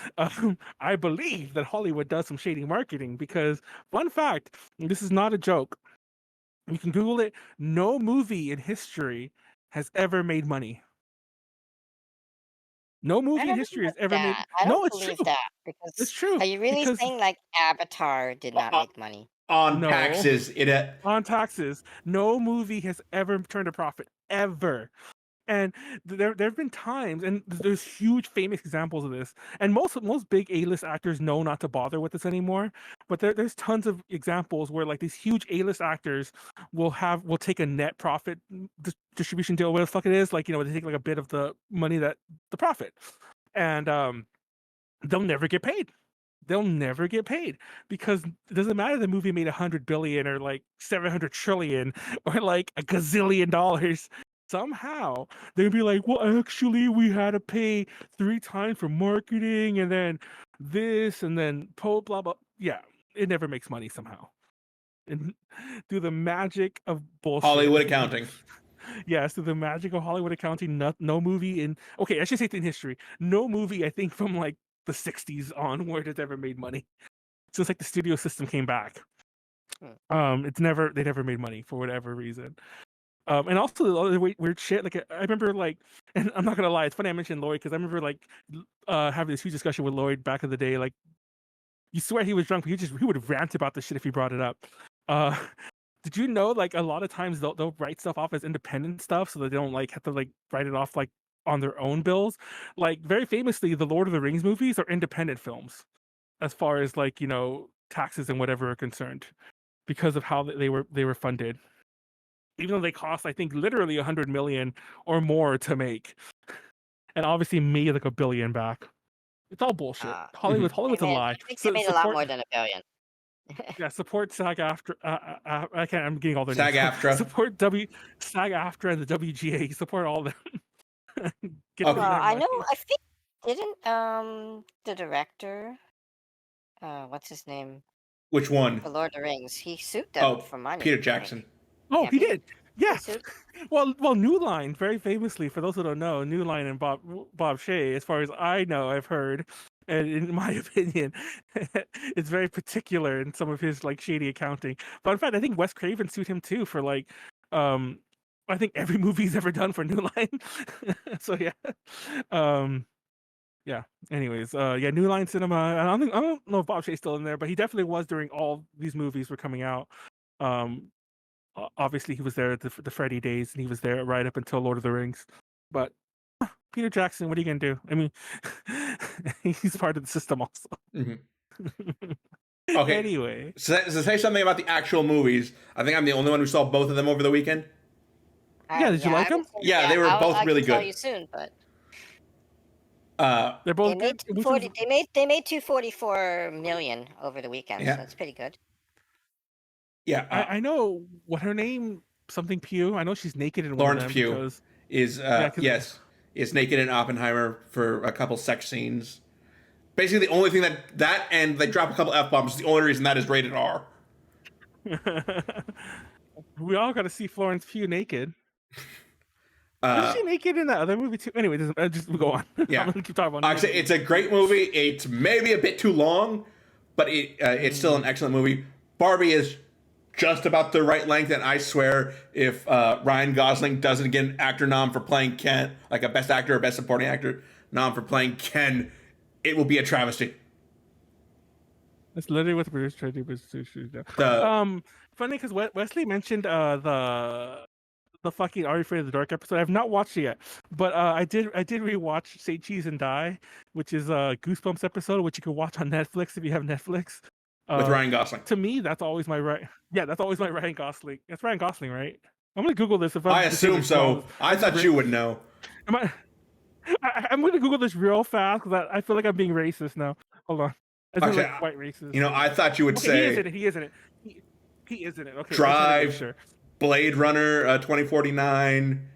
I believe that Hollywood does some shady marketing, because fun fact, and this is not a joke. You can Google it. No movie in history has ever made money. No I movie in don't history has believe ever made. that. I No, don't it's believe true. that, It's because true. are you really Because saying like Avatar did not make money? On No. taxes, on taxes, no movie has ever turned a profit, ever. And there have been times, and there's huge famous examples of this, and most big A-list actors know not to bother with this anymore, but there's tons of examples where like these huge A-list actors will take a net profit distribution deal, whatever the fuck it is, like, they take like a bit of the money, that the profit, and they'll never get paid. They'll never get paid, because it doesn't matter if the movie made 100 billion or like 700 trillion or like a gazillion dollars. Somehow they'd be like, well, actually, we had to pay 3 times for marketing, and then this and then blah blah. Yeah, it never makes money somehow. And through the magic of bullshit, Hollywood accounting. yes, through the magic of Hollywood accounting, no movie in I should say in history, no movie I think from like the '60s onward has ever made money since like the studio system came back. They never made money for whatever reason. And also the other weird shit. Like I remember, like, and I'm not gonna lie, it's funny I mentioned Lloyd because I remember like having this huge discussion with Lloyd back in the day. Like, you swear he was drunk, but he would rant about this shit if he brought it up. Uh, did you know like a lot of times they'll write stuff off as independent stuff so they don't like have to like write it off like on their own bills? Like very famously, the Lord of the Rings movies are independent films as far as like taxes and whatever are concerned because of how they were funded, even though they cost I think literally 100 million or more to make, and obviously made like $1 billion back. It's all bullshit. Hollywood's a lie. I think they made a lot more than $1 billion. Yeah, support SAG after. I can't. I'm getting all their SAG names. AFTRA. Support SAG after and the WGA. Support all them. Get Okay. them their I money. know. I think didn't the director, what's his name, Which one? The Lord of the Rings, he sued them for money. Peter I think. Jackson. Oh, Yeah, he Peter- did. Yeah. He sued. Well, New Line, very famously, for those who don't know, New Line and Bob Shea, as far as I know, I've heard, and in my opinion, it's very particular in some of his like shady accounting. But in fact, I think Wes Craven sued him too for like, I think every movie he's ever done for New Line. So yeah, yeah. Anyways, yeah, New Line Cinema. I don't know if Bob Shea's still in there, but he definitely was during all these movies were coming out. Obviously, he was there at the Freddy days, and he was there right up until Lord of the Rings. But Peter Jackson, what are you gonna do? I mean, he's part of the system also. Mm-hmm. Okay. Anyway, So to say something about the actual movies, I think I'm the only one who saw both of them over the weekend. Yeah, did you like them? Yeah, they were both really I can tell good. you soon, but They're both they made good. 240. They made 244 million over the weekend. Yeah. So that's pretty good. Yeah. I know what her name, something Pugh. I know she's naked in Lawrence one of them Pugh because is yes, is naked in Oppenheimer for a couple sex scenes. Basically, the only thing that and they drop a couple F-bombs is the only reason that is rated R. we all got to see Florence Pugh naked. Was she naked in that other movie too? Anyway, just go on. Yeah. I'm gonna keep talking about. Actually, it's a great movie. It's maybe a bit too long, but it's still an excellent movie. Barbie is just about the right length, and I swear, if Ryan Gosling doesn't get an actor nom for playing Ken, like a Best Actor or Best Supporting Actor nom for playing Ken, it will be a travesty. That's literally what the British try to do. Funny because Wesley mentioned the fucking Are You Afraid of the Dark episode. I've not watched it yet, but I did rewatch Say Cheese and Die, which is a Goosebumps episode, which you can watch on Netflix if you have Netflix. With Ryan Gosling. To me, that's always my right. Yeah, that's always my Ryan Gosling. That's Ryan Gosling, right? I'm gonna Google this. I assume so. I thought you would know. I'm gonna Google this real fast because I feel like I'm being racist now. Hold on. I feel like white racist. You know, I thought you would say he isn't it. He isn't it. Okay. Drive. Sure. Blade Runner 2049.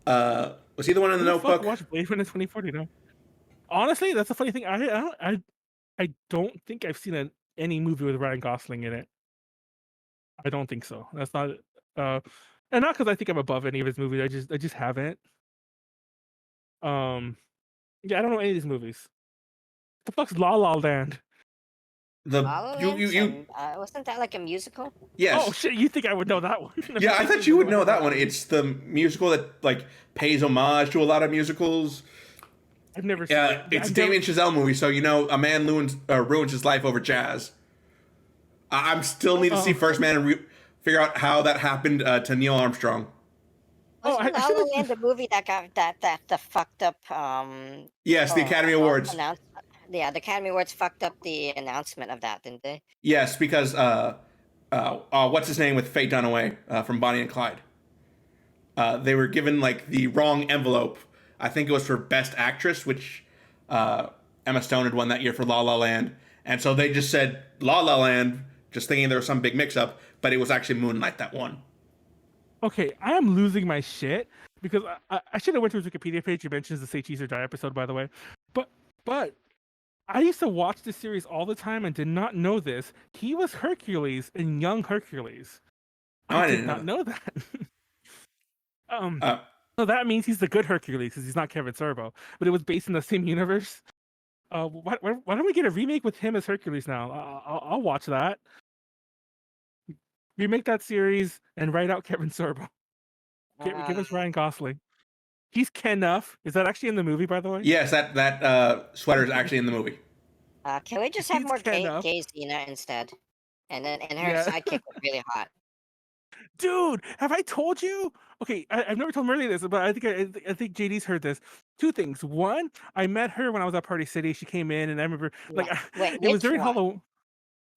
Was he the one in the Notebook? Watch Blade Runner 2049. Honestly, that's a funny thing. I don't think I've seen any movie with Ryan Gosling in it. I don't think so. That's not and not because I think I'm above any of his movies. I just haven't. Yeah, I don't know any of these movies. The fuck's La La Land? Wasn't that like a musical? Yes. Oh shit! You think I would know that one? Yeah, I thought you would know that one. It's the musical that like pays homage to a lot of musicals. I've never seen it. It's a Damien Chazelle movie, so you know a man ruins his life over jazz. I'm still need to see First Man and figure out how that happened to Neil Armstrong. Wasn't La La Land the movie that got the fucked up? Yes, the Academy Awards. Yeah, the Academy Awards fucked up the announcement of that, didn't they? Yes, because what's his name with Faye Dunaway from Bonnie and Clyde? They were given like the wrong envelope. I think it was for Best Actress, which Emma Stone had won that year for La La Land, and so they just said La La Land, just thinking there was some big mix-up, but it was actually Moonlight that won. Okay, I am losing my shit because I should have went to his Wikipedia page. He mentions the Say Cheese or Die episode, by the way, but I used to watch this series all the time and did not know this. He was Hercules in Young Hercules. Oh, I I did didn't know not that. know that. um, Uh, so that means he's the good Hercules because he's not Kevin Sorbo, but it was based in the same universe. Why don't we get a remake with him as Hercules now? I'll watch that. Remake that series and write out Kevin Sorbo. Give us Ryan Gosling. He's Kenough. Is that actually in the movie, by the way? yes, that sweater is actually in the movie. Can we just have He's more Kenough. gay Xena instead? And her Yeah. sidekick was really hot. Dude, have I told you? Okay, I've never told Merly this, but I think JD's heard this. Two things. One, I met her when I was at Party City. She came in, and I remember like Wait, it was which during one? Halloween.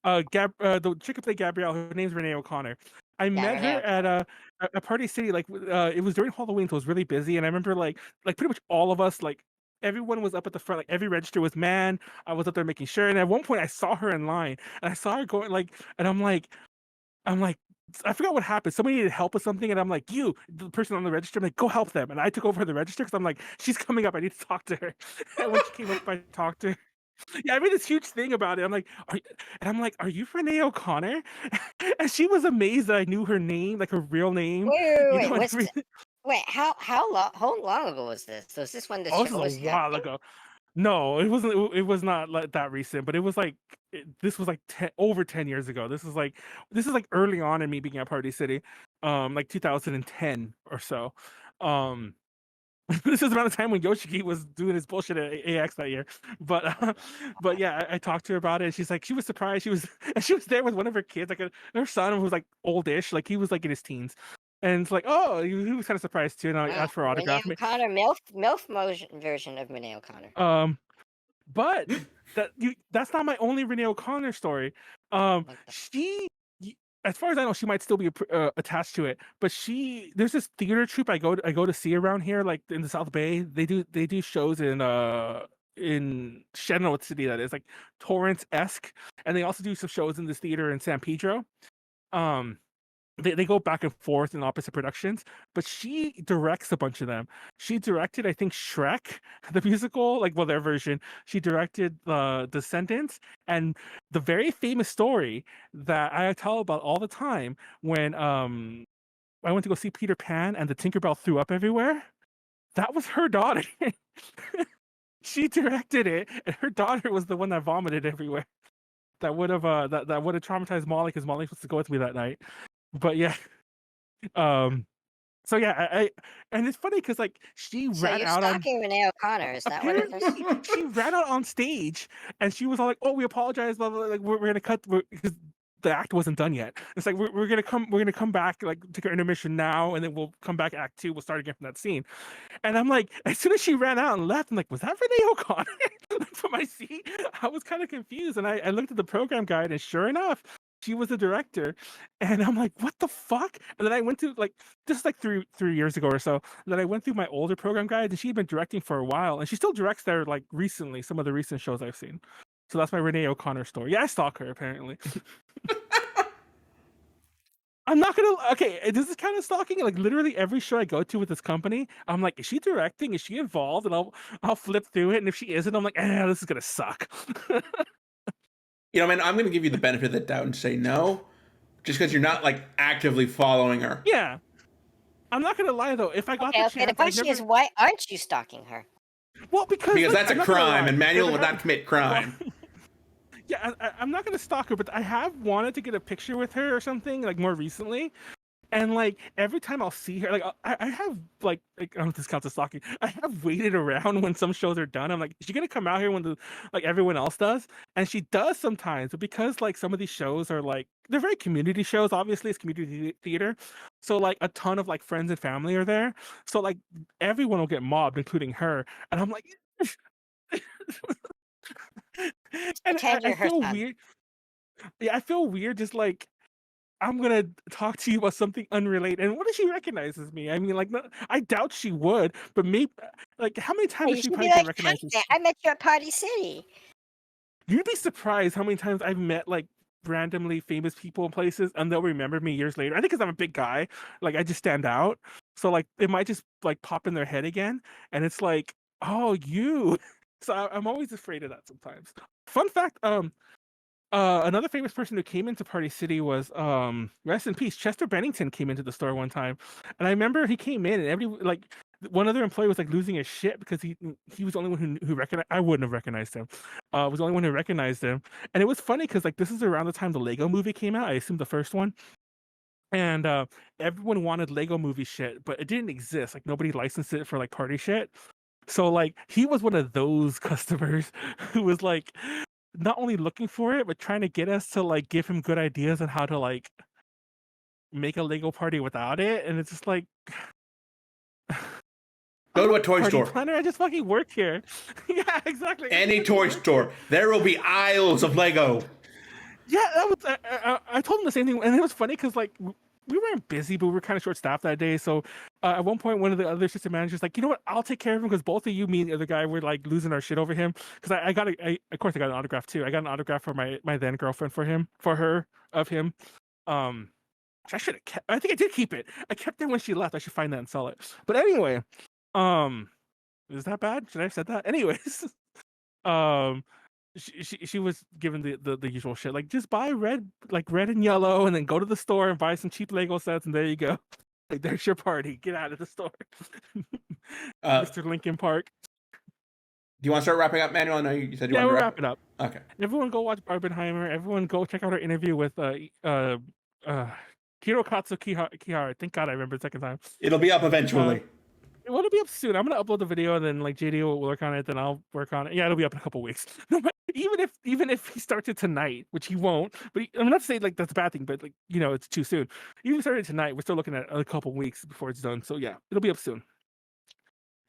The chick who played Gabrielle, her name's Renee O'Connor. I Yeah, met Renee her at O'Connor. a Party City. Like it was during Halloween, so it was really busy. And I remember like pretty much all of us like. Everyone was up at the front, like every register was man. I was up there making sure, and at one point I saw her in line, and I saw her going like, and I'm like, I forgot what happened. Somebody needed help with something, and I'm like, you, the person on the register, I'm like, go help them. And I took over the register because I'm like, she's coming up. I need to talk to her. And when she came up, I talked to her. Yeah, I made this huge thing about it. I'm like, are you Renee O'Connor? And she was amazed that I knew her name, like her real name, Wait. and Was everything. wait? How long ago was this? Was this when the Oh, this show is a was while happening? ago. No, it wasn't. It was not like that recent, but it was like this was like over 10 years ago. This is like early on in me being at Party City, like 2010 or so. Um, this is around the time when Yoshiki was doing his bullshit at AX that year. But but yeah, I talked to her about it. And she's like, she was surprised. She was and she was there with one of her kids, like her son who was like oldish, like he was like in his teens. And it's like, oh, he was kind of surprised too. And I asked for Renee autograph. O'Connor, MILF version of Renee O'Connor. But that's not my only Renee O'Connor story. She, as far as I know, she might still be attached to it. But there's this theater troupe I go to see around here, like in the South Bay. They do shows in I don't know what city that is, like Torrance esque, and they also do some shows in this theater in San Pedro. Um, they go back and forth in opposite productions, but she directs a bunch of them. She directed, I think, Shrek, the musical, like well, their version. She directed Descendants, and the very famous story that I tell about all the time when I went to go see Peter Pan and the Tinkerbell threw up everywhere. That was her daughter. She directed it, and her daughter was the one that vomited everywhere. That would have that would have traumatized Molly because Molly was supposed to go with me that night. But yeah, um, so yeah, and it's funny because like she So ran you're out on stalking Renee O'Connor? Is that what it is? apparently she ran out on stage and she was all like, "Oh, we apologize, blah blah." Blah. Like we're gonna cut because the act wasn't done yet. It's like we're gonna come back like take our intermission now and then we'll come back act two. We'll start again from that scene. And I'm like, as soon as she ran out and left, I'm like, was that Renee O'Connor from my seat? I was kind of confused and I looked at the program guide and sure enough. She was the director, and I'm like, "What the fuck?" And then I went to like just like three years ago or so. Then I went through my older program guides, and she had been directing for a while, and she still directs there like recently. Some of the recent shows I've seen. So that's my Renee O'Connor story. Yeah, I stalk her apparently. I'm not gonna. Okay, this is kind of stalking. Like literally every show I go to with this company, I'm like, is she directing? Is she involved? And I'll flip through it, and if she isn't, I'm like, this is gonna suck. You know, man, I'm going to give you the benefit of the doubt and say no, just because you're not like actively following her. Yeah, I'm not gonna lie though. If I got the Okay. The chance, I'd question never. is, why aren't you stalking her? Well, because Because like, that's a I'm not gonna crime, lie, and Manuel there would have- not commit well, crime. yeah, I'm not gonna stalk her, but I have wanted to get a picture with her or something like more recently. And like every time I'll see her, like I have like I don't know if this counts as stalking. I have waited around when some shows are done. I'm like, is she gonna come out here when the like everyone else does? And she does sometimes, but because like some of these shows are like they're very community shows. Obviously, it's community theater, so like a ton of like friends and family are there. So like everyone will get mobbed, including her. And I'm like, and Pretend I you're her feel son. weird. Yeah, I feel weird just like I'm gonna talk to you about something unrelated. And what if she recognizes me? I mean, like, I doubt she would, but maybe, like, how many times Hey, has you she should be probably been like, hi recognized? there, I met you at Party City. You'd be surprised how many times I've met like randomly famous people in places, and they'll remember me years later. I think because I'm a big guy, like I just stand out. So like, it might just like pop in their head again, and it's like, oh, you. So I'm always afraid of that sometimes. Fun fact, another famous person who came into Party City was rest in peace, Chester Bennington came into the store one time. And I remember he came in and one other employee was like losing his shit because he was the only one who recognized. I wouldn't have recognized him. Was the only one who recognized him. And it was funny because like this is around the time the Lego movie came out. I assume the first one. And everyone wanted Lego movie shit, but it didn't exist. Like nobody licensed it for like party shit. So like he was one of those customers who was like not only looking for it, but trying to get us to like give him good ideas on how to like make a Lego party without it. And it's just like Go to a toy party store. planner, I just fucking work here. Yeah, exactly. Any toy store. There will be aisles of Lego. Yeah, that was. I told him the same thing, and it was funny because like we weren't busy, but we were kind of short staffed that day. So at one point, one of the other assistant managers like, you know what, I'll take care of him because both of you, me and the other guy, were like losing our shit over him. Because of course, I got an autograph too. I got an autograph for my then girlfriend for her of him. Which I should have kept. I think I did keep it. I kept it when she left. I should find that and sell it. But anyway, is that bad? Should I have said that? Anyways, she was given the usual shit like just buy red and yellow and then go to the store and buy some cheap Lego sets and there you go. Like there's your party. Get out of the store. Mr. Lincoln Park. Do you want to start wrapping up, Manuel? I know you said you wanted to we're wrap wrapping up. Okay. Everyone go watch Barbenheimer. Everyone go check out our interview with Hirokatsu Kihara. Thank God I remember the second time. It'll be up eventually. It'll be up soon. I'm gonna upload the video and then like JD will work on it. Then I'll work on it. Yeah, it'll be up in a couple weeks. Even if he starts it tonight, which he won't. But I'm not saying like that's a bad thing, but like it's too soon. Even if he started tonight, we're still looking at a couple weeks before it's done. So yeah, it'll be up soon.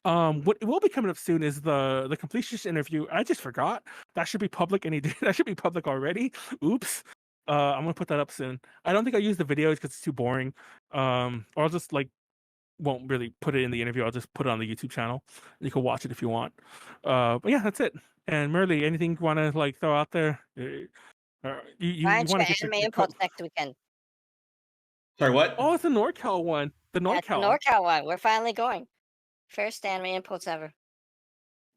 What will be coming up soon is the completionist interview. I just forgot that should be public, and that should be public already. Oops. I'm gonna put that up soon. I don't think I'll use the videos because it's too boring. Or I'll just like won't really put it in the interview. I'll just put it on the YouTube channel. You can watch it if you want. But yeah, that's it. And Merly, anything you want to like throw out there? You want to get anime impulse next weekend? Sorry, what? Oh, it's the NorCal one. The NorCal one. We're finally going. First anime impulse ever.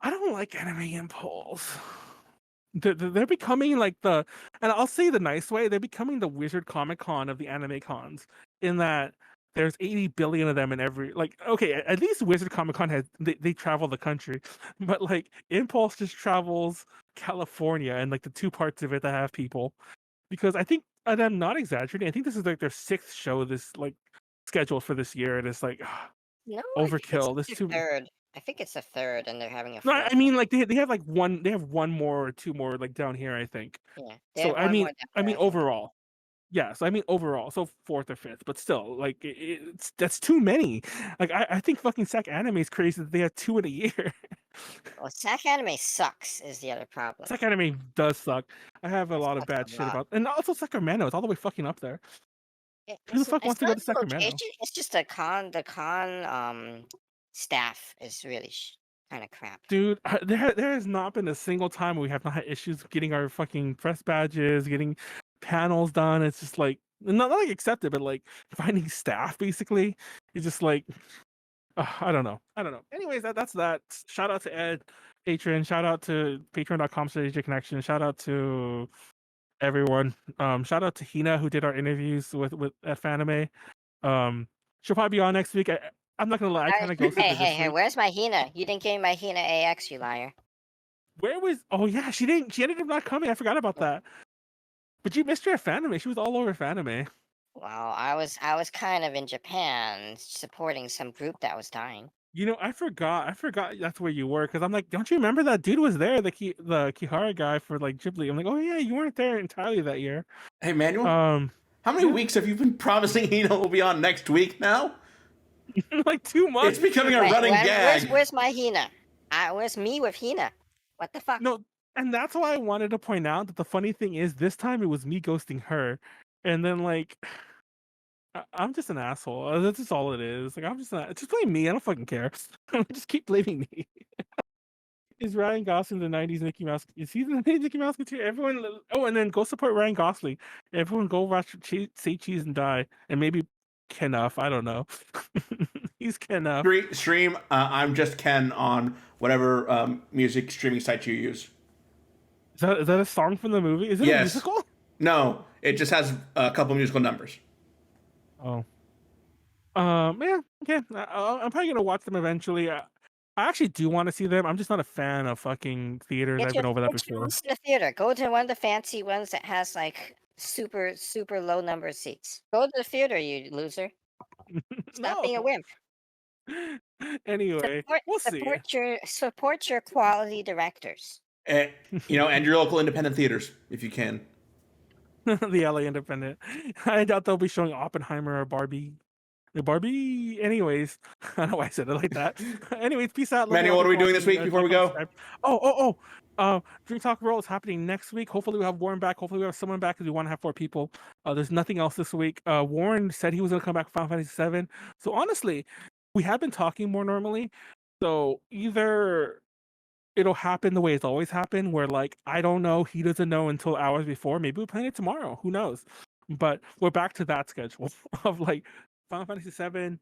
I don't like anime impulse. They're becoming like and I'll say the nice way, they're becoming the Wizard Comic Con of the anime cons in that there's 80 billion of them in every okay, at least Wizard Comic Con has they travel the country, but like Impulse just travels California and like the two parts of it that have people. Because I think, and I'm not exaggerating, I think this is like their 6th show this like scheduled for this year, and it's like no overkill. This is third. I think it's the 3rd, and they're having a. No, I mean like they have like one. They have one more or two more like down here, I think. Yeah. So I mean overall. Yes, I mean overall, so 4th or 5th, but still, like that's too many. Like I think fucking Sac Anime is crazy that they have 2 in a year. Well, Sac Anime sucks is the other problem. Sac Anime does suck. I have a lot of bad shit about, and also Sacramento. It's all the way fucking up there. Who the fuck wants to go to Sacramento? It's just the con staff is really kind of crap. Dude, there has not been a single time we have not had issues getting our fucking press badges, getting panels done. It's just like not like accepted, but like finding staff basically. It's just like I don't know. Anyways, that's that. Shout out to Ed, patron. Shout out to patreon.com/connection. Shout out to everyone. Shout out to Hina who did our interviews with at Fanime. She'll probably be on next week. I'm not gonna lie, I kind of go. Hey, where's my Hina? You didn't give me my Hina AX, you liar. Where was? Oh yeah, she ended up not coming. I forgot about that. But you missed her at Fanime. She was all over Fanime. Well, I was kind of in Japan supporting some group that was dying. I forgot that's where you were because I'm like, don't you remember that dude was there, the Kihara guy for like Ghibli? I'm like, oh yeah, you weren't there entirely that year. Hey Manuel, how many weeks have you been promising Hina will be on next week now? Like 2 months. It's becoming a running gag. Where's my Hina? Where's me with Hina? What the fuck? No, and that's why I wanted to point out that the funny thing is this time it was me ghosting her, and then like I'm just an asshole. That's just all it is. Like just blame me. I don't fucking care. Just keep blaming me. Is Ryan Gosling the '90s Mickey Mouse? Is he the '90s Mickey Mouse too? Everyone. Oh, and then go support Ryan Gosling. Everyone go watch Say Cheese and Die, and maybe Kenough. I don't know. He's Ken up. Stream. I'm just Ken on whatever music streaming site you use. Is that a song from the movie? Is it a Yes. musical? No, it just has a couple musical numbers. Oh. Yeah, okay. I'm probably gonna watch them eventually. I actually do want to see them. I'm just not a fan of fucking theaters. I've been over that before. To the theater. Go to one of the fancy ones that has like super low number of seats. Go to the theater, you loser. Stop being a No. wimp. Anyway, we'll see. Support your quality directors. And your local independent theaters if you can. The LA Independent. I doubt they'll be showing Oppenheimer or Barbie. Barbie. Anyways, I don't know why I said it like that. Anyways, peace out. Manny, what are we doing this week before we go? Dream Talk World is happening next week. Hopefully we'll have Warren back. Hopefully we have someone back because we want to have 4 people. There's nothing else this week. Warren said he was going to come back for Final Fantasy VII. So honestly, we have been talking more normally. So either it'll happen the way it's always happened, where like I don't know, he doesn't know until hours before. Maybe we're playing it tomorrow. Who knows? But we're back to that schedule of like Final Fantasy VII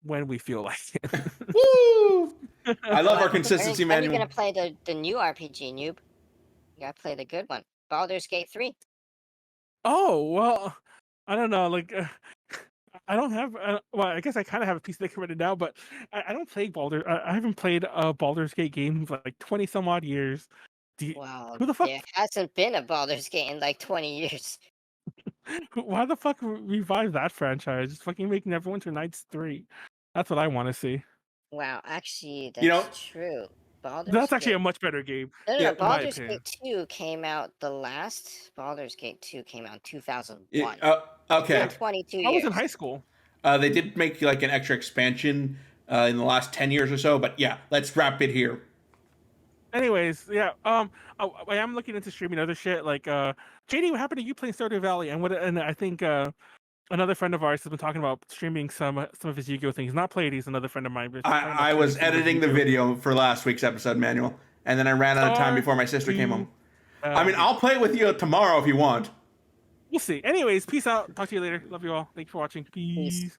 when we feel like it. Woo! I love our consistency, When are you Manuel. gonna play the new RPG, noob? You gotta play the good one, Baldur's Gate 3. Oh well, I don't know. Like, I don't have. Well, I guess I kind of have a piece of ready now, but I don't play Baldur. I haven't played a Baldur's Gate game for like 20 some odd years. Wow, who the fuck? there hasn't been a Baldur's Gate in like 20 years. Why the fuck revive that franchise? Just fucking make Neverwinter Nights 3. That's what I want to see. Wow, actually, that's true. That's actually a much better game. No, Baldur's Gate 2 came out. The last Baldur's Gate 2 came out in 2001. Okay. 22 years. I was in high school. They did make like an extra expansion in the last 10 years or so, but yeah, let's wrap it here. Anyways, yeah, I am looking into streaming other shit. Like, JD, what happened to you playing Stardew Valley? And I think another friend of ours has been talking about streaming some of his Yu-Gi-Oh things. Not played. He's another friend of mine. I was editing the video for last week's episode, Manuel, and then I ran out of time before my sister came home. I mean, I'll play with you tomorrow if you want. We'll see. Anyways, peace out. Talk to you later. Love you all. Thank you for watching. Peace.